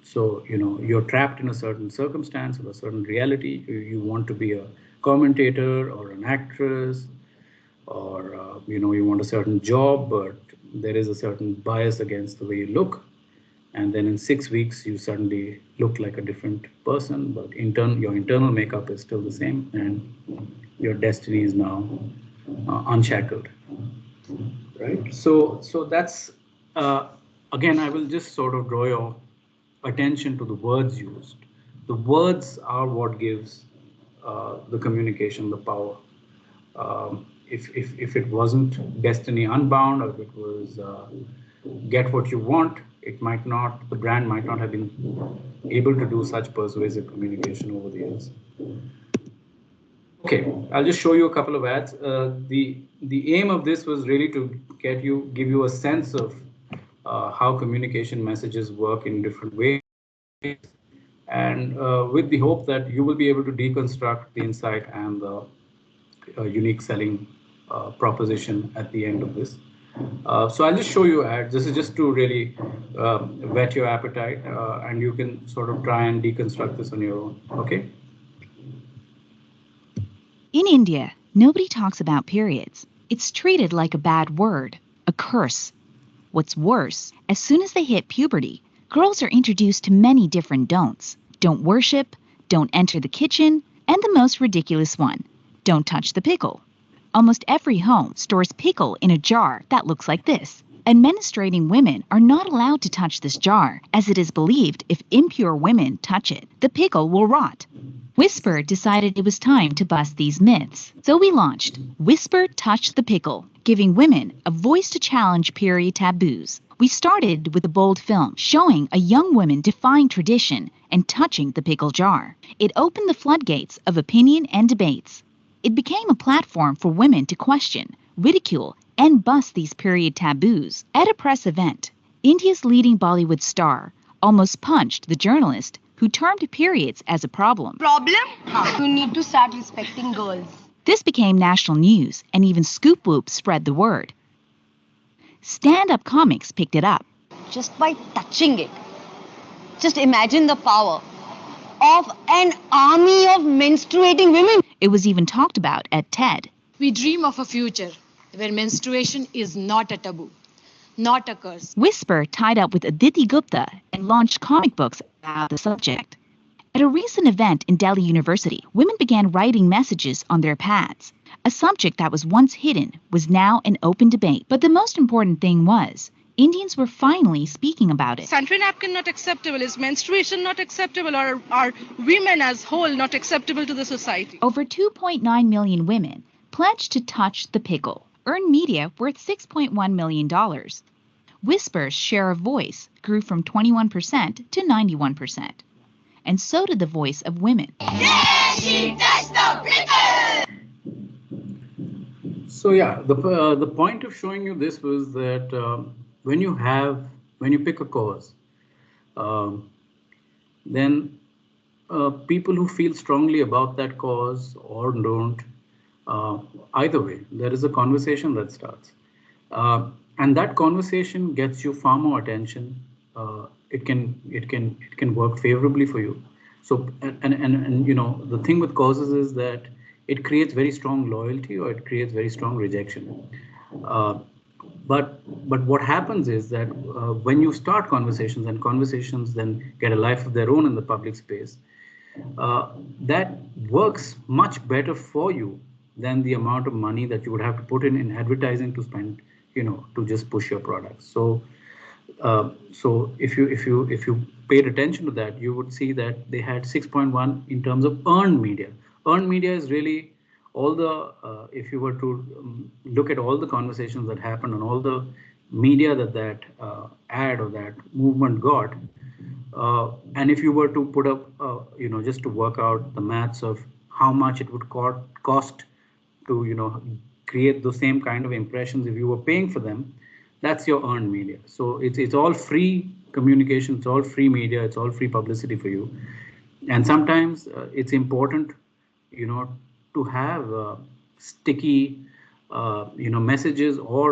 So, you're trapped in a certain circumstance or a certain reality. You want to be a commentator or an actress, or you want a certain job, but there is a certain bias against the way you look. And then in 6 weeks, you suddenly look like a different person, but your internal makeup is still the same, and your destiny is now unshackled. Right. So that's again, I will just sort of draw your attention to the words used. The words are what gives the communication the power. If it wasn't destiny unbound, or if it was get what you want, the brand might not have been able to do such persuasive communication over the years. Okay, I'll just show you a couple of ads. The aim of this was really to give you a sense of how communication messages work in different ways, and with the hope that you will be able to deconstruct the insight and the unique selling proposition at the end of this. So I'll just show you ads. This is just to really whet your appetite, and you can sort of try and deconstruct this on your own. Okay. In India, nobody talks about periods. It's treated like a bad word, a curse. What's worse, as soon as they hit puberty, girls are introduced to many different don'ts. Don't worship, don't enter the kitchen, and the most ridiculous one, don't touch the pickle. Almost every home stores pickle in a jar that looks like this. And menstruating women are not allowed to touch this jar, as it is believed if impure women touch it, the pickle will rot. Whisper decided it was time to bust these myths. So we launched Whisper Touch the Pickle, giving women a voice to challenge period taboos. We started with a bold film showing a young woman defying tradition and touching the pickle jar. It opened the floodgates of opinion and debates. It became a platform for women to question, ridicule, and bust these period taboos. At a press event, India's leading Bollywood star almost punched the journalist who termed periods as a problem. Problem? You need to start respecting girls. This became national news, and even Scoop Whoop spread the word. Stand-up comics picked it up. Just by touching it. Just imagine the power of an army of menstruating women. It was even talked about at TED. We dream of a future where menstruation is not a taboo, not a curse. Whisper tied up with Aditi Gupta and launched comic books about the subject. At a recent event in Delhi University, women began writing messages on their pads. A subject that was once hidden was now an open debate. But the most important thing was, Indians were finally speaking about it. Sanitary napkin not acceptable, is menstruation not acceptable, or are women as whole not acceptable to the society? Over 2.9 million women pledged to touch the pickle, earn media worth $6.1 million. Whisper's share of voice grew from 21% to 91%. And so did the voice of women. Yeah, she touched the pickle! So yeah, the point of showing you this was that when you pick a cause, then people who feel strongly about that cause or don't, either way, there is a conversation that starts, and that conversation gets you far more attention. It can work favorably for you. So and the thing with causes is that it creates very strong loyalty or it creates very strong rejection. But what happens is that when you start conversations and conversations then get a life of their own in the public space, that works much better for you than the amount of money that you would have to put in advertising to spend, to just push your products. So if you paid attention to that, you would see that they had 6.1 in terms of earned media. Earned media is really all the, if you were to look at all the conversations that happened and all the media that ad or that movement got, and if you were to put up, just to work out the maths of how much it would cost to, create the same kind of impressions if you were paying for them, that's your earned media. So it's all free communication, it's all free media, it's all free publicity for you. And sometimes it's important, to have sticky, messages or,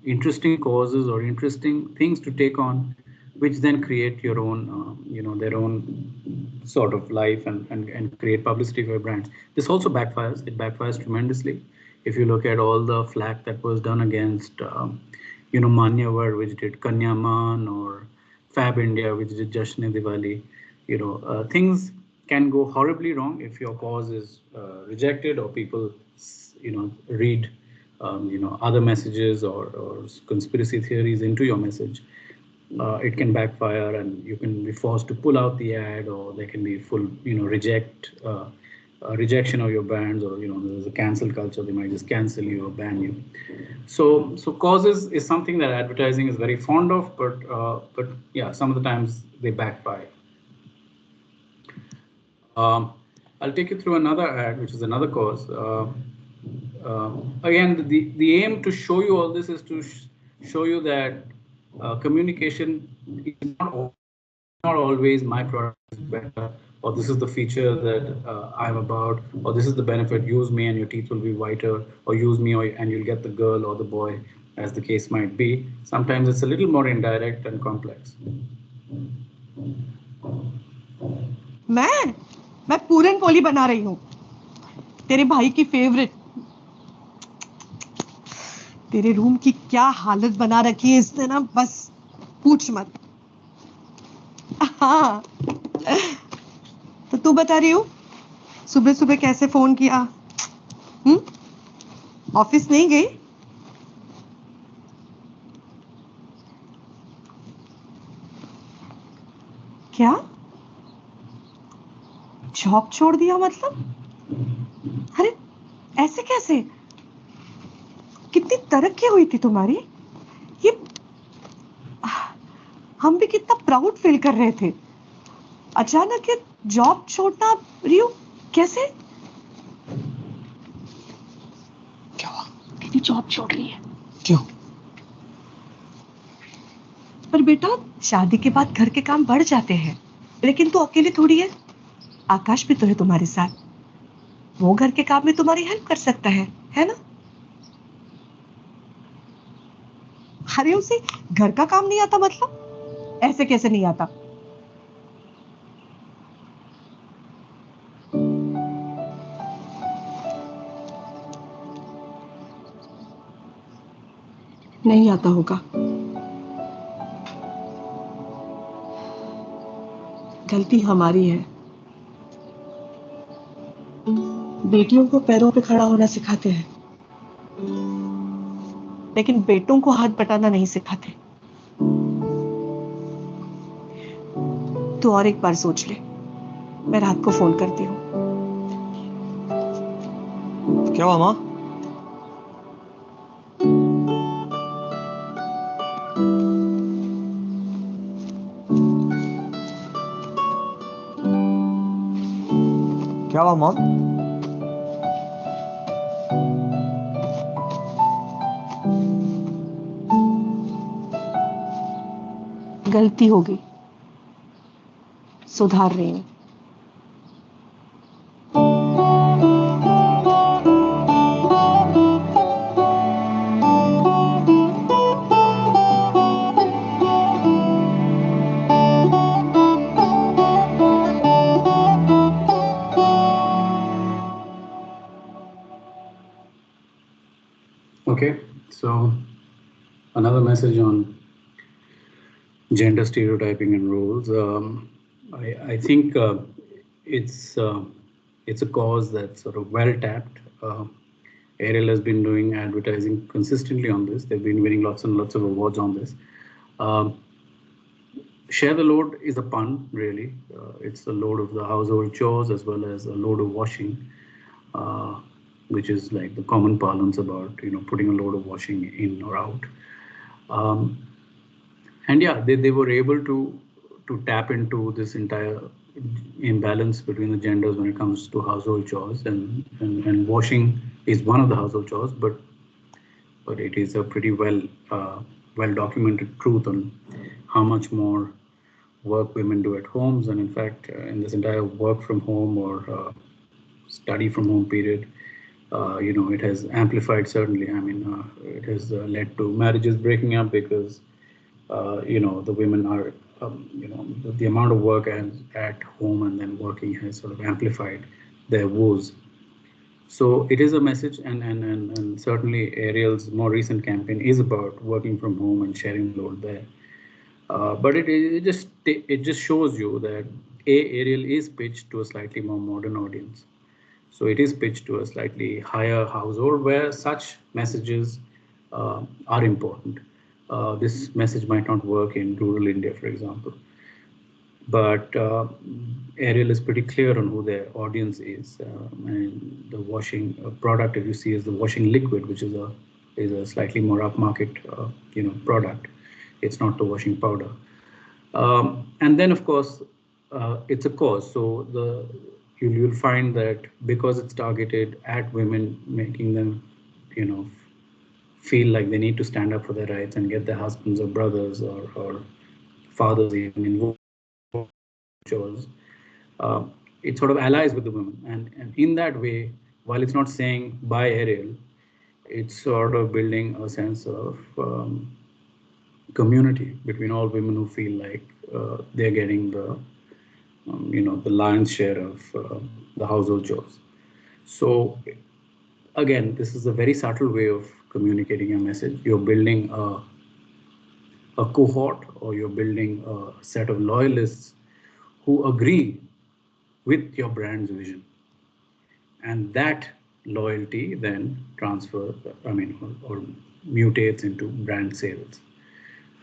interesting causes or interesting things to take on, which then create your own, their own sort of life and create publicity for your brands. This also backfires. It backfires tremendously. If you look at all the flack that was done against, Manyavar, which did Kanyaman, or Fab India, which did Jashne Diwali, things can go horribly wrong if your cause is rejected or people, read, other messages or conspiracy theories into your message. It can backfire and you can be forced to pull out the ad, or there can be full, rejection of your brands, or, there's a cancel culture. They might just cancel you or ban you. So causes is something that advertising is very fond of, but yeah, some of the times they backfire. I'll take you through another ad, which is another cause. Again, the aim to show you all this is to show you that communication is not always my product is better, or this is the feature that I'm about, or this is the benefit, use me and your teeth will be whiter, or use me and you'll get the girl or the boy, as the case might be. Sometimes it's a little more indirect and complex. मैं पूरन पोली बना रही हूँ, तेरे भाई की favourite. तेरे room की क्या हालत बना रखी है इसने ना, बस पूछ मत। हाँ, तो तू बता रही हो सुबह सुबह कैसे फोन किया? ऑफिस नहीं गई? क्या जॉब छोड़ दिया मतलब? अरे ऐसे कैसे? कितनी तरक्की हुई थी तुम्हारी, ये हम भी कितना प्राउड फील कर रहे थे। अचानक ये जॉब छोड़ना, रियू कैसे? क्या हुआ? दीदी जॉब छोड़ रही है। क्यों? पर बेटा शादी के बाद घर के काम बढ़ जाते हैं, लेकिन तू अकेले थोड़ी है। आकाश भी तो है तुम्हारे साथ, वो घर के काम में तुम्हारी हेल्प कर सकता है ना? अरे उसे घर का काम नहीं आता मतलब? ऐसे कैसे नहीं आता? नहीं आता होगा। गलती हमारी है। बेटियों को पैरों पे खड़ा होना सिखाते हैं, लेकिन बेटों को हाथ बटाना नहीं सिखाते। तू और एक बार सोच ले, मैं रात को फोन करती हूँ। क्या हुआ माँ? क्या हुआ मॉम? गलती हो गई, सुधार रही हूँ। Okay, so another message on gender stereotyping and roles. I think it's a cause that's sort of well tapped. Ariel has been doing advertising consistently on this. They've been winning lots and lots of awards on this. Share the load is a pun, really. It's the load of the household chores as well as a load of washing, which is like the common parlance about, putting a load of washing in or out. And yeah, they were able to tap into this entire imbalance between the genders when it comes to household chores, and washing is one of the household chores, but it is a pretty well documented truth on how much more work women do at homes. And in fact, in this entire work from home or study from home period, It has amplified, certainly. I mean, it has led to marriages breaking up because, the women are, the amount of work at home and then working has sort of amplified their woes. So it is a message, and certainly Ariel's more recent campaign is about working from home and sharing load there. But it just shows you that Ariel is pitched to a slightly more modern audience. So it is pitched to a slightly higher household where such messages are important. This message might not work in rural India, for example, but Ariel is pretty clear on who their audience is, and the washing product, if you see, is the washing liquid, which is a slightly more upmarket, product. It's not the washing powder. And then, of course, it's a cause. So you'll find that because it's targeted at women, making them, feel like they need to stand up for their rights and get their husbands or brothers or fathers even involved chores. It sort of allies with the women, and in that way, while it's not saying buy Ariel, it's sort of building a sense of community between all women who feel like they're getting the lion's share of the household chores. So again, this is a very subtle way of communicating a message. You're building a cohort, or you're building a set of loyalists who agree with your brand's vision, and that loyalty then transfers, or mutates into brand sales.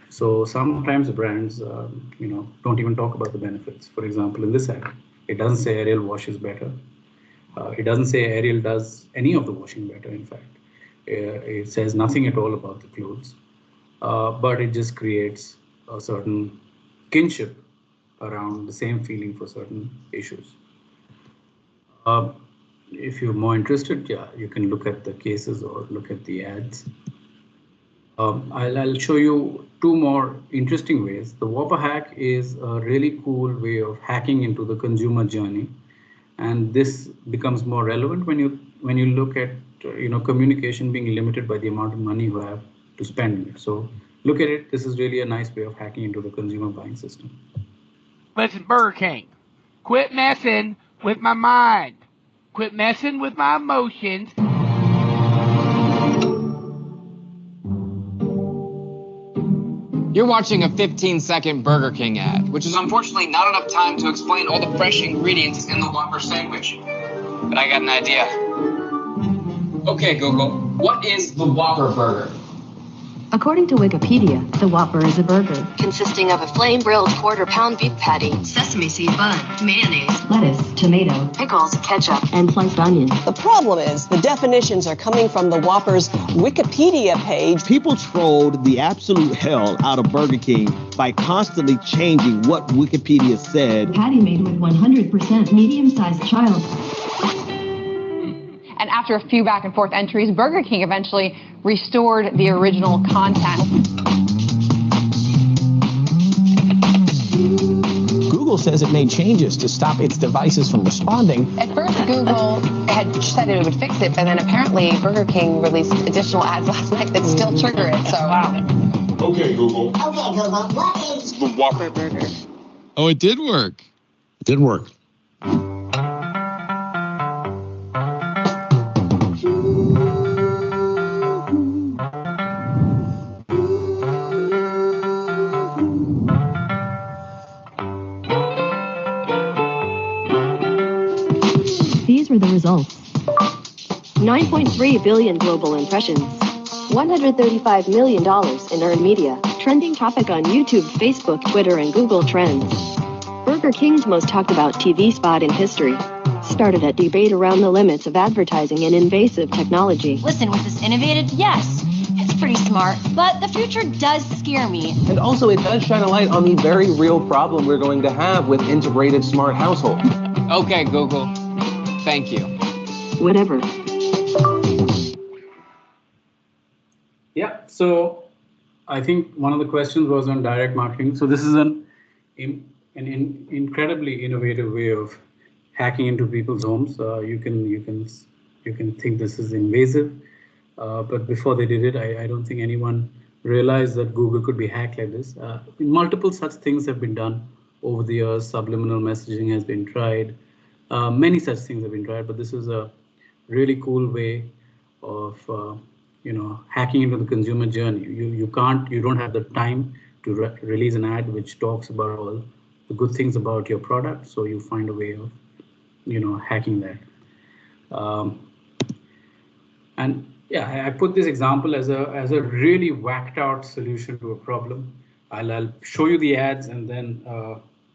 So sometimes brands, don't even talk about the benefits. For example, in this ad, it doesn't say Ariel washes better. It doesn't say Ariel does any of the washing better. In fact, it says nothing at all about the clothes, but it just creates a certain kinship around the same feeling for certain issues. If you're more interested, yeah, you can look at the cases or look at the ads. I'll show you two more interesting ways. The Whopper hack is a really cool way of hacking into the consumer journey, and this becomes more relevant when you look at communication being limited by the amount of money you have to spend in it. So look at it. This is really a nice way of hacking into the consumer buying system. Listen, Burger King, quit messing with my mind. Quit messing with my emotions. You're watching a 15-second Burger King ad, which is unfortunately not enough time to explain all the fresh ingredients in the Whopper sandwich. But I got an idea. Okay, Google, what is the Whopper burger? According to Wikipedia, the Whopper is a burger consisting of a flame-grilled quarter-pound beef patty, sesame seed bun, mayonnaise, lettuce, tomato, pickles, ketchup, and sliced onion. The problem is the definitions are coming from the Whopper's Wikipedia page. People trolled the absolute hell out of Burger King by constantly changing what Wikipedia said. Patty made with 100% medium-sized child. And after a few back and forth entries, Burger King eventually restored the original content. Google says it made changes to stop its devices from responding. At first, Google had said it would fix it, and then apparently Burger King released additional ads last night that still trigger it, so wow. Okay, Google. What is the Whopper burger? Oh, it did work. It did work. These were the results. 9.3 billion global impressions. $135 million in earned media. Trending topic on YouTube, Facebook, Twitter, and Google Trends. Burger King's most talked about TV spot in history. Started a debate around the limits of advertising and invasive technology. Listen, was this innovative? Yes. It's pretty smart, but the future does scare me. And also, it does shine a light on the very real problem we're going to have with integrated smart households. Okay, Google. Thank you. Whatever. Yeah, so I think one of the questions was on direct marketing. So this is an incredibly innovative way of hacking into people's homes. You can you can think this is invasive. But before they did it, I don't think anyone realized that Google could be hacked like this. Multiple such things have been done over the years. Subliminal messaging has been tried. Many such things have been tried, but this is a really cool way of hacking into the consumer journey. You don't have the time to release an ad which talks about all the good things about your product, so you find a way of hacking that. And yeah, I put this example as a really whacked out solution to a problem. I'll show you the ads, and then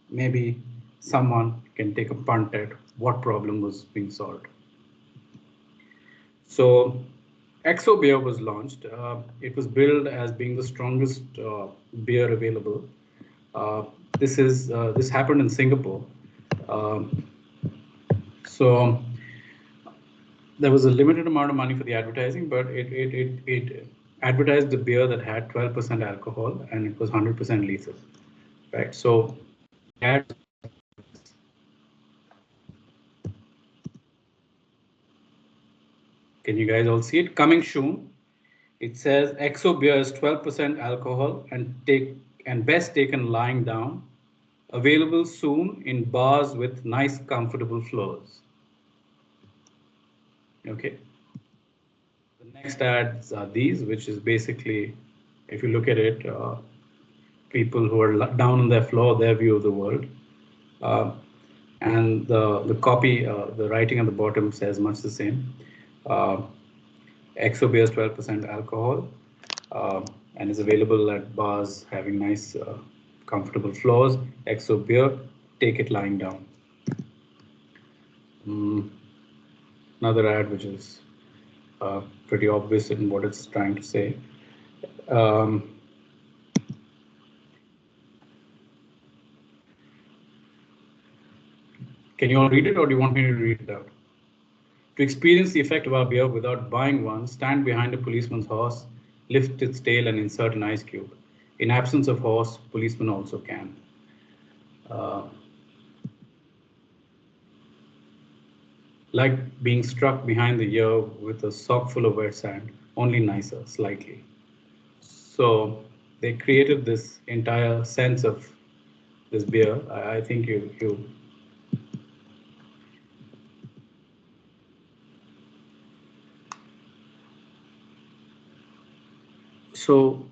maybe someone can take a punt at what problem was being solved. So XO beer was launched. It was billed as being the strongest beer available. This happened in Singapore. Um, so there was a limited amount of money for the advertising, but it advertised the beer that had 12% alcohol and it was 100% lethal, right? So the ad. Can you guys all see it? Coming soon. It says XO beer is 12% alcohol and best taken lying down. Available soon in bars with nice, comfortable floors. Okay. The next ads are these, which is basically, if you look at it, people who are down on their floor, their view of the world. And the copy, the writing at the bottom says much the same. XO beer is 12% alcohol and is available at bars having nice, comfortable floors. XO beer, take it lying down. Another ad which is pretty obvious in what it's trying to say. Can you all read it, or do you want me to read it out? To experience the effect of our beer without buying one, stand behind a policeman's horse, lift its tail and insert an ice cube. In absence of horse, policeman also can. Like being struck behind the ear with a sock full of wet sand, only nicer, slightly. So they created this entire sense of this beer. I think you so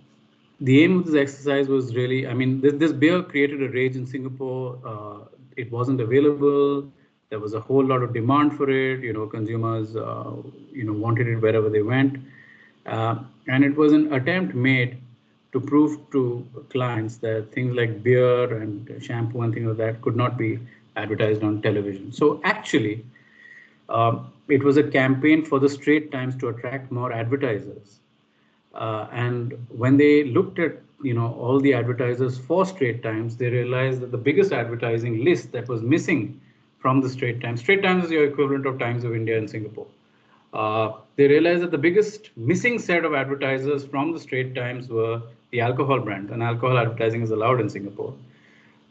the aim of this exercise was really, I mean, this beer created a rage in Singapore. It wasn't available. There was a whole lot of demand for it. Consumers, wanted it wherever they went. And it was an attempt made to prove to clients that things like beer and shampoo and things like that could not be advertised on television. So actually, it was a campaign for the Straits Times to attract more advertisers. And when they looked at all the advertisers for Straits Times, they realized that the biggest advertising list that was missing from the Straits Times. Straits Times is your equivalent of Times of India in Singapore. They realized that the biggest missing set of advertisers from the Straits Times were the alcohol brands, and alcohol advertising is allowed in Singapore.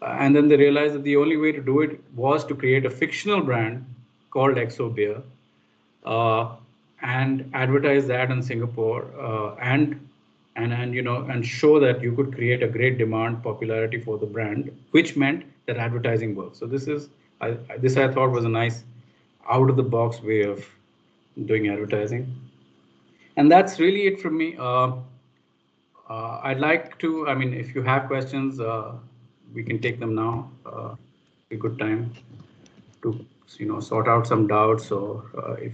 And then they realized that the only way to do it was to create a fictional brand called XO Beer. And advertise that in Singapore and show that you could create a great demand popularity for the brand, which meant that advertising works. So this I thought was a nice out of the box way of doing advertising. And that's really it from me. I'd like to, I mean, if you have questions, we can take them now. A good time to sort out some doubts, or if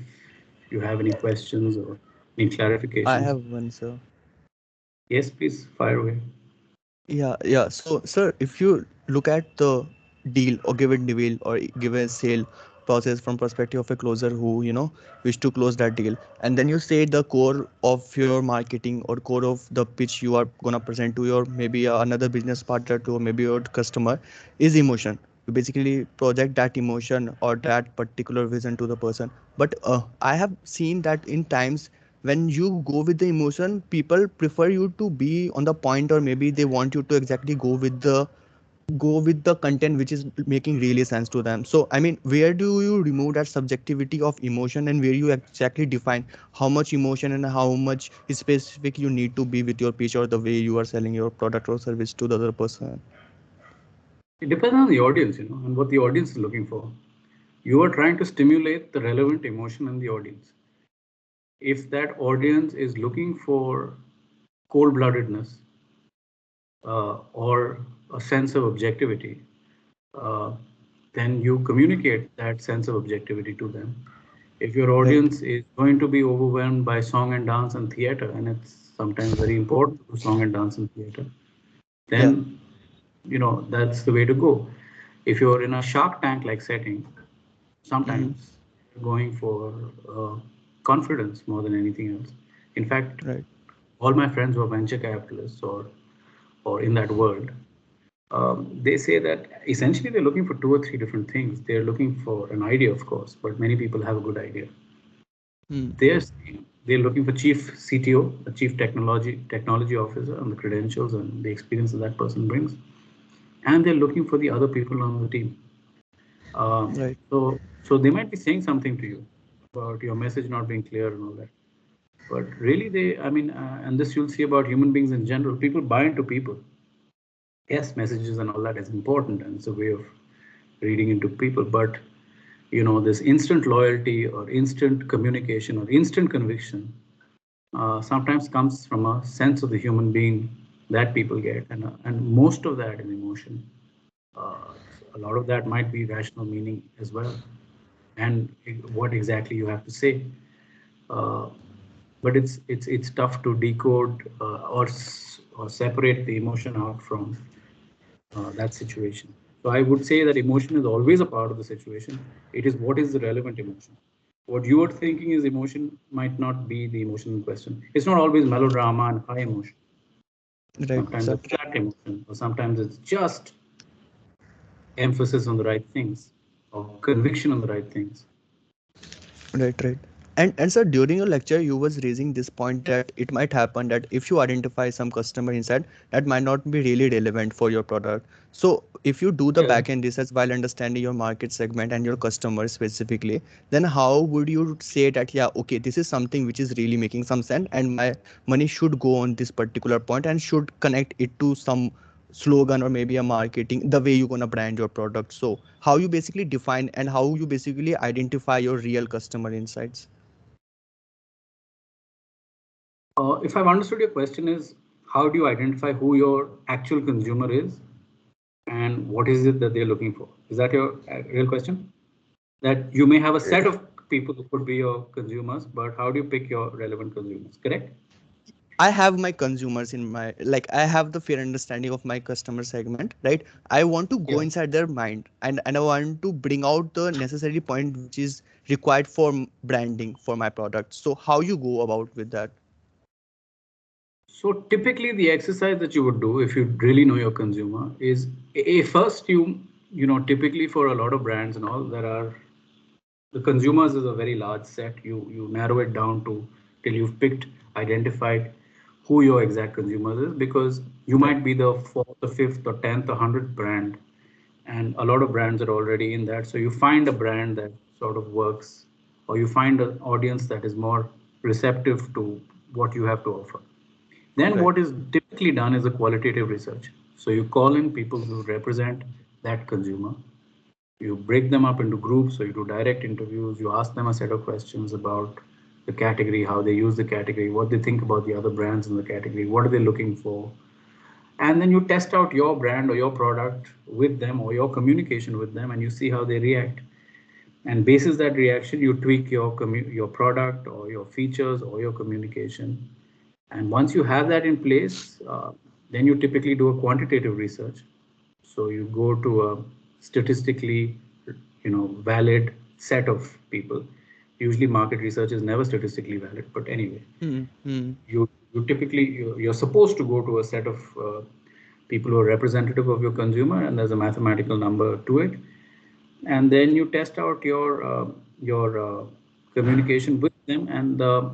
you have any questions or any clarifications. I have one, sir. Yes, please fire away. Yeah. So, sir, if you look at the deal or given deal or given sale process from perspective of a closer who wish to close that deal, and then you say the core of your marketing or core of the pitch you are gonna present to your maybe another business partner to maybe your customer is emotion. You basically project that emotion or that particular vision to the person. But I have seen that in times when you go with the emotion, people prefer you to be on the point, or maybe they want you to exactly go with the go with the content which is making really sense to them. So I mean, where do you remove that subjectivity of emotion, and where you exactly define how much emotion and how much specific you need to be with your pitch or the way you are selling your product or service to the other person? It depends on the audience, and what the audience is looking for. You are trying to stimulate the relevant emotion in the audience. If that audience is looking for cold-bloodedness or a sense of objectivity, uh, then you communicate that sense of objectivity to them. If your Right. audience is going to be overwhelmed by song and dance and theater, and it's sometimes very important to do song and dance and theater, Yeah. then that's the way to go. If you're in a Shark Tank like setting, Mm-hmm. sometimes you're going for confidence more than anything else. In fact, Right. all my friends who are venture capitalists or in that world, they say that essentially they're looking for two or three different things. They're looking for an idea, of course, but many people have a good idea. Mm. They're looking for chief CTO, a chief technology officer, and the credentials and the experience that that person brings, and they're looking for the other people on the team. Right. So they might be saying something to you about your message not being clear and all that. But really, and this you'll see about human beings in general. People buy into people. Yes, messages and all that is important, and it's a way of reading into people. But this instant loyalty or instant communication or instant conviction sometimes comes from a sense of the human being that people get, and most of that is emotion. Uh, a lot of that might be rational meaning as well, and what exactly you have to say. Uh, but it's tough to decode or separate the emotion out from that situation. So I would say that emotion is always a part of the situation. It is what is the relevant emotion. What you are thinking is emotion might not be the emotion in question. It's not always melodrama and high emotion. Right, Sometimes sir. it's flat emotion, or sometimes it's just emphasis on the right things or conviction on the right things. Right, right. And sir, during your lecture, you was raising this point that it might happen that if you identify some customer inside, that might not be really relevant for your product. So if you do the Yeah. back end research while understanding your market segment and your customer specifically, then how would you say that, yeah, okay, this is something which is really making some sense and my money should go on this particular point and should connect it to some slogan or maybe a marketing, the way you're gonna brand your product. So how you basically define and how you basically identify your real customer insights. If I've understood your question is how do you identify who your actual consumer is and what is it that they're looking for? Is that your real question? That you may have a set of people who could be your consumers, but how do you pick your relevant consumers? Correct? I have my consumers in my, like, I have the fair understanding of my customer segment, right? I want to go Yeah. inside their mind, and I want to bring out the necessary point which is required for branding for my product. So how you go about with that? So typically the exercise that you would do if you really know your consumer is first typically for a lot of brands and all there are the consumers is a very large set. You narrow it down to till you've picked, identified who your exact consumers is because you Right. might be the fourth or fifth or 10th or 100th brand and a lot of brands are already in that. So you find a brand that sort of works or you find an audience that is more receptive to what you have to offer. Then Right. what is typically done is a qualitative research. So you call in people who represent that consumer. You break them up into groups, so you do direct interviews. You ask them a set of questions about the category, how they use the category, what they think about the other brands in the category, what are they looking for, and then you test out your brand or your product with them or your communication with them, and you see how they react. And basis that reaction, you tweak your product or your features or your communication and once you have that in place, then you typically do a quantitative research. So you go to a statistically, valid set of people. Usually, market research is never statistically valid, but anyway, Hmm. you typically you're supposed to go to a set of people who are representative of your consumer, and there's a mathematical number to it. And then you test out your communication with them and the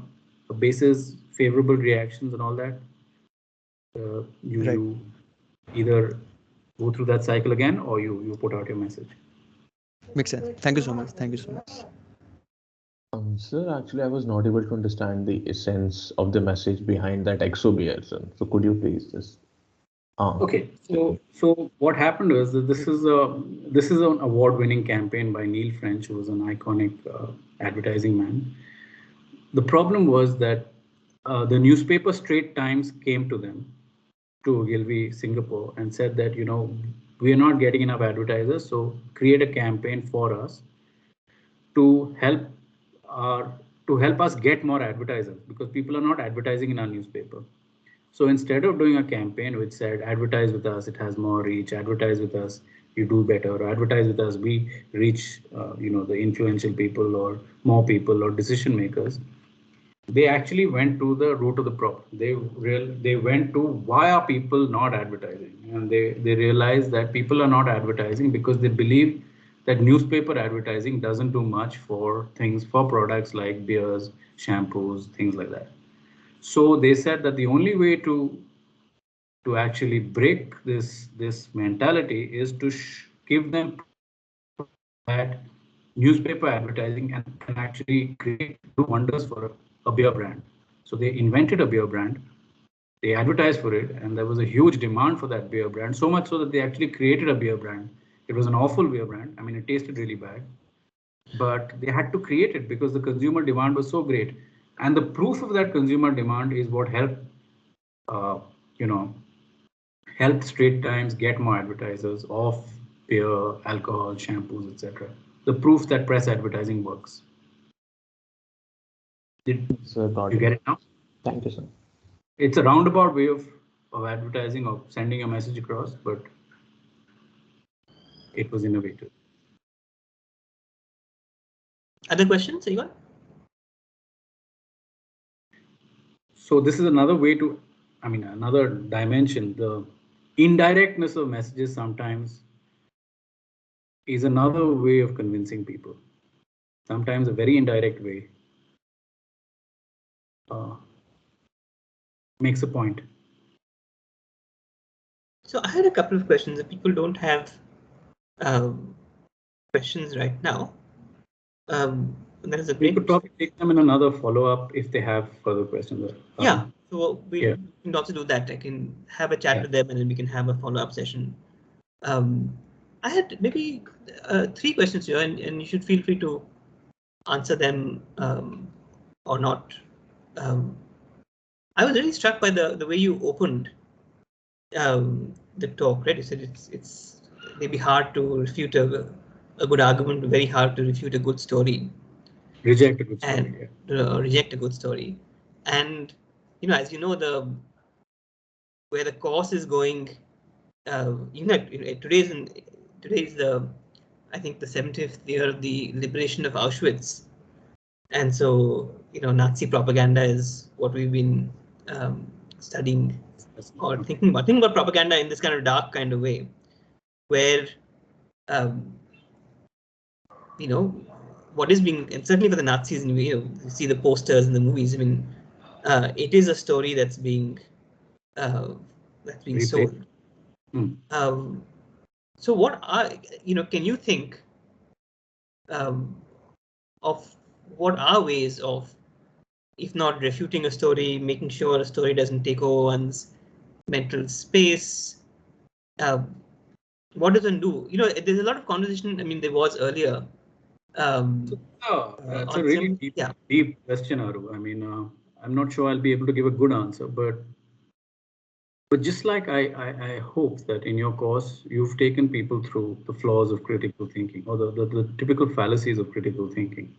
basis favorable reactions and all that you Right. you either go through that cycle again, or you put out your message. Makes sense. Thank you so much. Thank you so much. Sir, actually, I was not able to understand the essence of the message behind that exo beer, sir. So could you please just Okay, so what happened was that this is an award-winning campaign by Neil French, who was an iconic advertising man. The problem was that the newspaper Straits Times came to them, to Ogilvy Singapore, and said that, you know, we are not getting enough advertisers, so create a campaign for us to help our to help us get more advertisers, because people are not advertising in our newspaper. So instead of doing a campaign which said advertise with us, it has more reach, advertise with us, you do better, or advertise with us, we reach you know, the influential people or more people or decision makers, they actually went to the root of the problem. They went to why are people not advertising, and they realized that people are not advertising because they believe that newspaper advertising doesn't do much for things, for products like beers, shampoos, things like that. So they said that the only way to actually break this mentality is to give them that newspaper advertising can actually do wonders for a beer brand. So they invented a beer brand, they advertised for it, and there was a huge demand for that beer brand, so much so that they actually created a beer brand. It was an awful beer brand. I mean, it tasted really bad, but they had to create it because the consumer demand was so great. And the proof of that consumer demand is what helped, uh, you know, helped Straits Times get more advertisers of beer, alcohol, shampoos, etc. The proof that press advertising works. Did you get it now? Thank you, sir. It's a roundabout way of advertising, of sending a message across, but it was innovative. Other questions, Ivan? So this is another way to, I mean, another dimension. The indirectness of messages sometimes is another way of convincing people. Sometimes a very indirect way makes a point. So I had a couple of questions. If people don't have questions right now, there is a We could probably take them in another follow-up if they have further questions. Yeah, so we can also do that. I can have a chat with them, and then we can have a follow-up session. I had maybe 3 questions here, and you should feel free to answer them or not. I was really struck by the way you opened the talk, right? You said it's maybe hard to refute a good argument, very hard to refute a good story. Reject a good story. And reject a good story. And you know, as you know, where the course is going, today's the, I think, the 70th year of the liberation of Auschwitz, and so you know, Nazi propaganda is what we've been studying or thinking about propaganda in this kind of dark kind of way, where you know, what is being, and certainly for the Nazis, and you see the posters in the movies. I mean, it is a story that's being sold. So what are, can you think of what are ways of, if not refuting a story, making sure a story doesn't take over one's mental space? What does one do? You know, there's a lot of conversation. I mean, there was earlier. That's a really deep question, Aru. I mean, I'm not sure I'll be able to give a good answer, but just like I hope that in your course, you've taken people through the flaws of critical thinking, or the typical fallacies of critical thinking,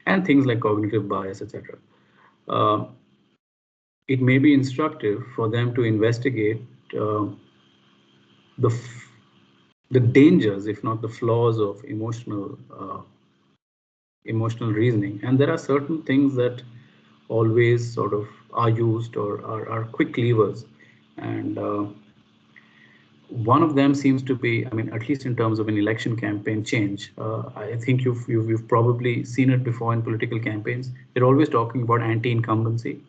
and things like cognitive bias, etc. It may be instructive for them to investigate the dangers, if not the flaws, of emotional reasoning. And there are certain things that always sort of are used or are quick levers, and one of them seems to be, I mean, at least in terms of an election campaign change, I think you've probably seen it before in political campaigns. They're always talking about anti-incumbency.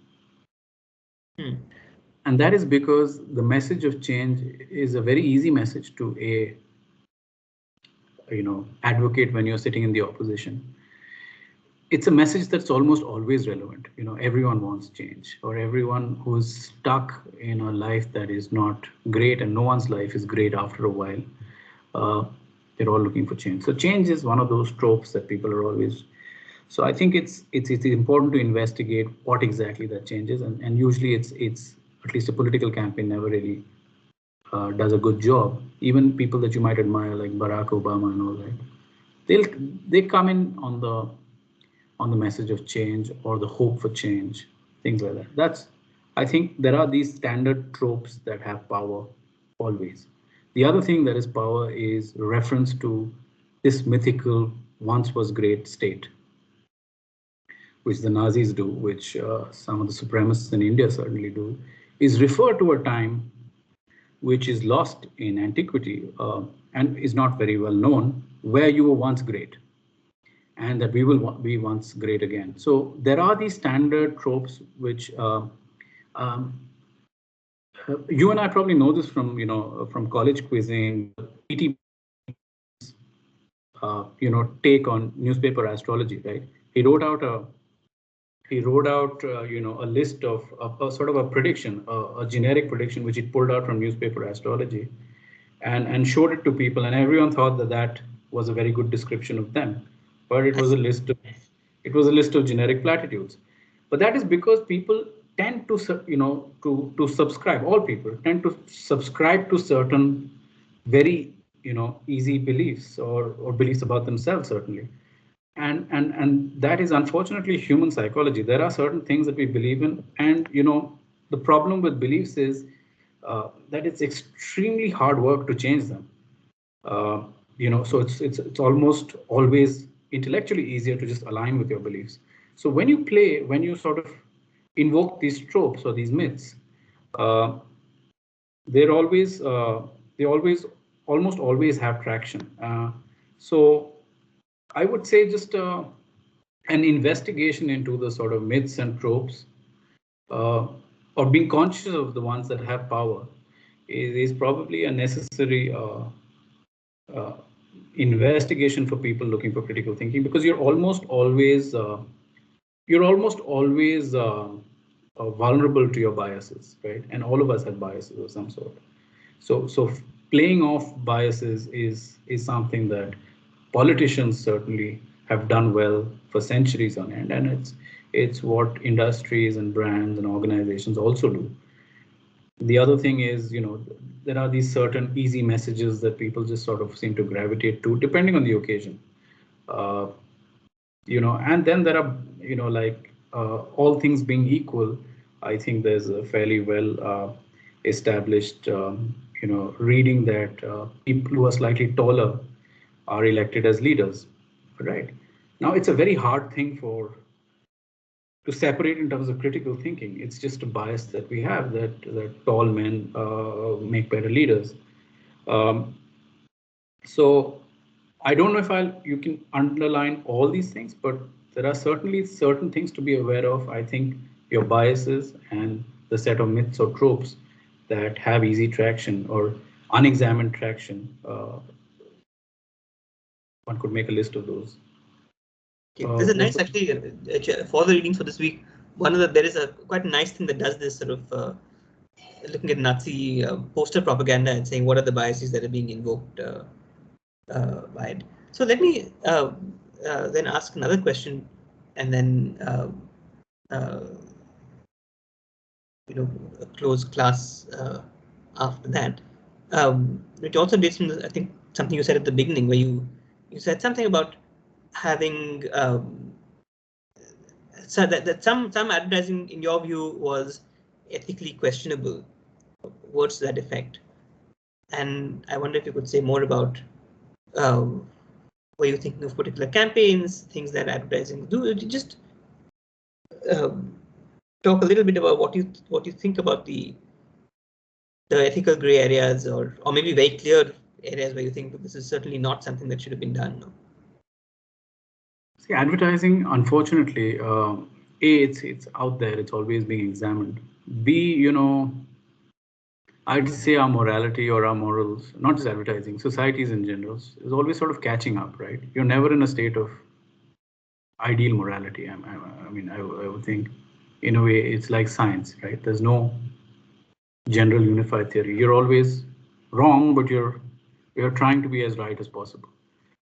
And that is because the message of change is a very easy message to advocate when you're sitting in the opposition. It's a message that's almost always relevant. Everyone wants change, or everyone who's stuck in a life that is not great, and no one's life is great after a while. They're all looking for change. So change is one of those tropes that people are always. So I think it's important to investigate what exactly that changes, and usually it's at least a political campaign never really does a good job. Even people that you might admire, like Barack Obama and all that, they come in on the message of change or the hope for change, things like that. I think there are these standard tropes that have power always. The other thing that is power is reference to this mythical once was great state, which the Nazis do, which some of the supremacists in India certainly do, is refer to a time which is lost in antiquity and is not very well known, where you were once great, and that we will be once great again. So there are these standard tropes which you and I probably know this from college quizzing, PT, take on newspaper astrology, right? He wrote out a list of a sort of a prediction, a generic prediction, which he pulled out from newspaper astrology, and showed it to people, and everyone thought that was a very good description of them, but it was a list of generic platitudes. But that is because people tend to to subscribe. All people tend to subscribe to certain very easy beliefs or beliefs about themselves, certainly. And that is unfortunately human psychology. There are certain things that we believe in, and the problem with beliefs is that it's extremely hard work to change them. So it's almost always intellectually easier to just align with your beliefs. So when you sort of invoke these tropes or these myths, they almost always have traction. So I would say just an investigation into the sort of myths and tropes, or being conscious of the ones that have power, is probably a necessary investigation for people looking for critical thinking, because you're almost always vulnerable to your biases, right? And all of us have biases of some sort. So playing off biases is something that politicians certainly have done well for centuries on end, and it's what industries and brands and organizations also do. The other thing is, there are these certain easy messages that people just sort of seem to gravitate to, depending on the occasion. And then there are, all things being equal, I think there's a fairly well established, reading that people who are slightly taller are elected as leaders, right? Now, it's a very hard thing to separate in terms of critical thinking. It's just a bias that we have, that tall men make better leaders. So I don't know if you can underline all these things, but there are certainly certain things to be aware of. I think your biases and the set of myths or tropes that have easy traction or unexamined traction. One could make a list of those. There's a nice, actually, for the readings for this week. There is a quite nice thing that does this sort of looking at Nazi poster propaganda and saying what are the biases that are being invoked by it. So let me then ask another question, and then close class after that. Which also dates from I think something you said at the beginning, where you said something about having so that some advertising, in your view, was ethically questionable, words to that effect. And I wonder if you could say more about were you thinking of particular campaigns, things that advertising do? Just talk a little bit about what you think about the ethical gray areas, or maybe very clear areas where you think this is certainly not something that should have been done. No? See, advertising, unfortunately, A, it's out there, it's always being examined. B, I'd say our morality or our morals, not just advertising, societies in general, is always sort of catching up, right? You're never in a state of ideal morality. I would think, in a way, it's like science, right? There's no general unified theory. You're always wrong, but you're trying to be as right as possible.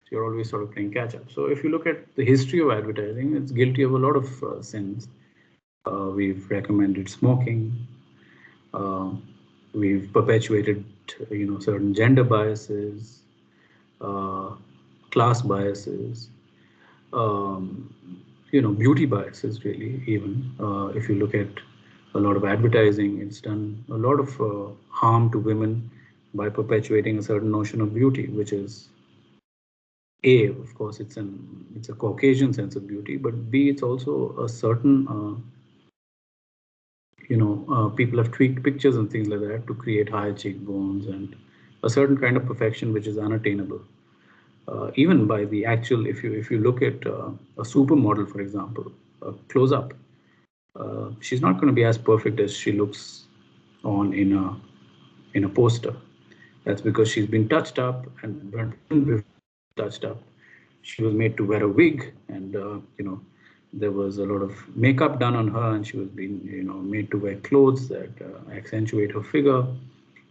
So you're always sort of playing catch up. So if you look at the history of advertising, it's guilty of a lot of sins. We've recommended smoking. We've perpetuated, certain gender biases, class biases, beauty biases, really, even. If you look at a lot of advertising, it's done a lot of harm to women by perpetuating a certain notion of beauty, which is A, of course, it's a Caucasian sense of beauty, but B, it's also a certain people have tweaked pictures and things like that to create higher cheekbones and a certain kind of perfection which is unattainable. Even by the actual, if you look at a supermodel, for example, close up, she's not going to be as perfect as she looks on in a poster. That's because she's been touched up, and when touched up, she was made to wear a wig, and there was a lot of makeup done on her, and she was being made to wear clothes that accentuate her figure,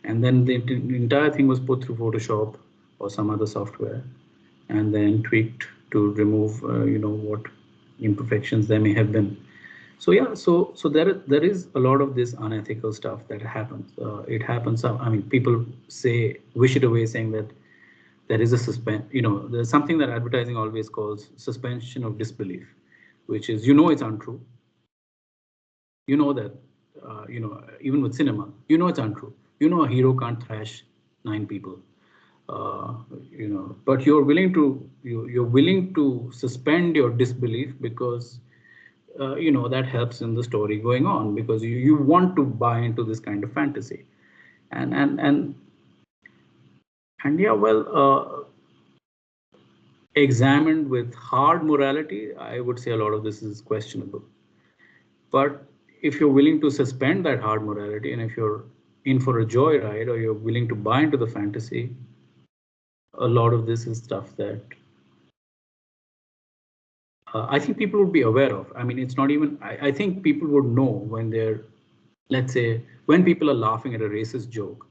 and then the entire thing was put through Photoshop or some other software, and then tweaked to remove what imperfections there may have been. So yeah, so there is a lot of this unethical stuff that happens. It happens. I mean, people wish it away, saying that there is a there's something that advertising always calls suspension of disbelief, which is, it's untrue. You know that, even with cinema, it's untrue. A hero can't thrash 9 people. But you're willing to suspend your disbelief because that helps in the story going on, because you want to buy into this kind of fantasy, and yeah, well, examined with hard morality, I would say a lot of this is questionable. But if you're willing to suspend that hard morality, and if you're in for a joyride, or you're willing to buy into the fantasy, a lot of this is stuff that I think people would be aware of. I mean, it's not even, I think people would know when let's say, when people are laughing at a racist joke.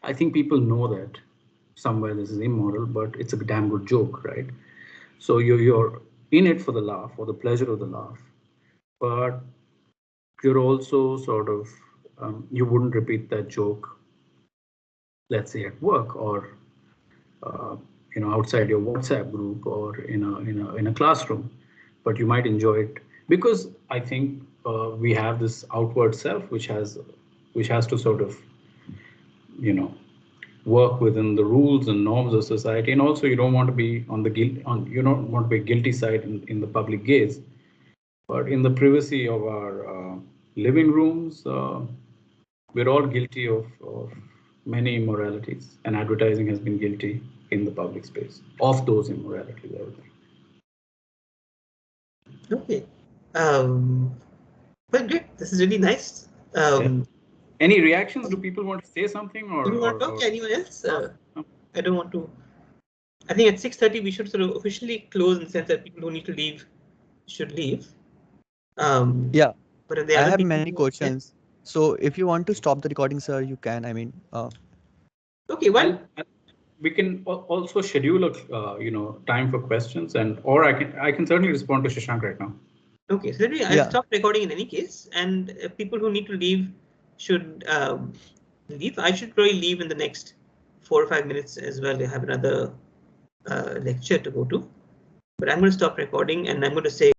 I think people know that somewhere this is immoral, but it's a damn good joke, right? So you're in it for the laugh, or the pleasure of the laugh, but you're also sort of, you wouldn't repeat that joke, let's say at work, or outside your WhatsApp group, or in a classroom, but you might enjoy it because I think we have this outward self which has to sort of work within the rules and norms of society, and also you don't want to be you don't want to be guilty side in the public gaze, but in the privacy of our living rooms, we're all guilty of many immoralities, and advertising has been guilty in the public space of those immoralities, I would think. Okay. Well, great. This is really nice. Any reactions? Do people want to say something, or do you want to talk to anyone else? I don't want to. I think at 6:30 we should sort of officially close, in the sense that people who need to leave should leave. Yeah, but I have many questions. So if you want to stop the recording, sir, you can. I mean, okay. Well, we can also schedule a time for questions, or I can certainly respond to Shashank right now. Okay, so I'll stop recording in any case, and people who need to leave should leave. I should probably leave in the next 4 or 5 minutes as well. I have another lecture to go to, but I'm going to stop recording, and I'm going to say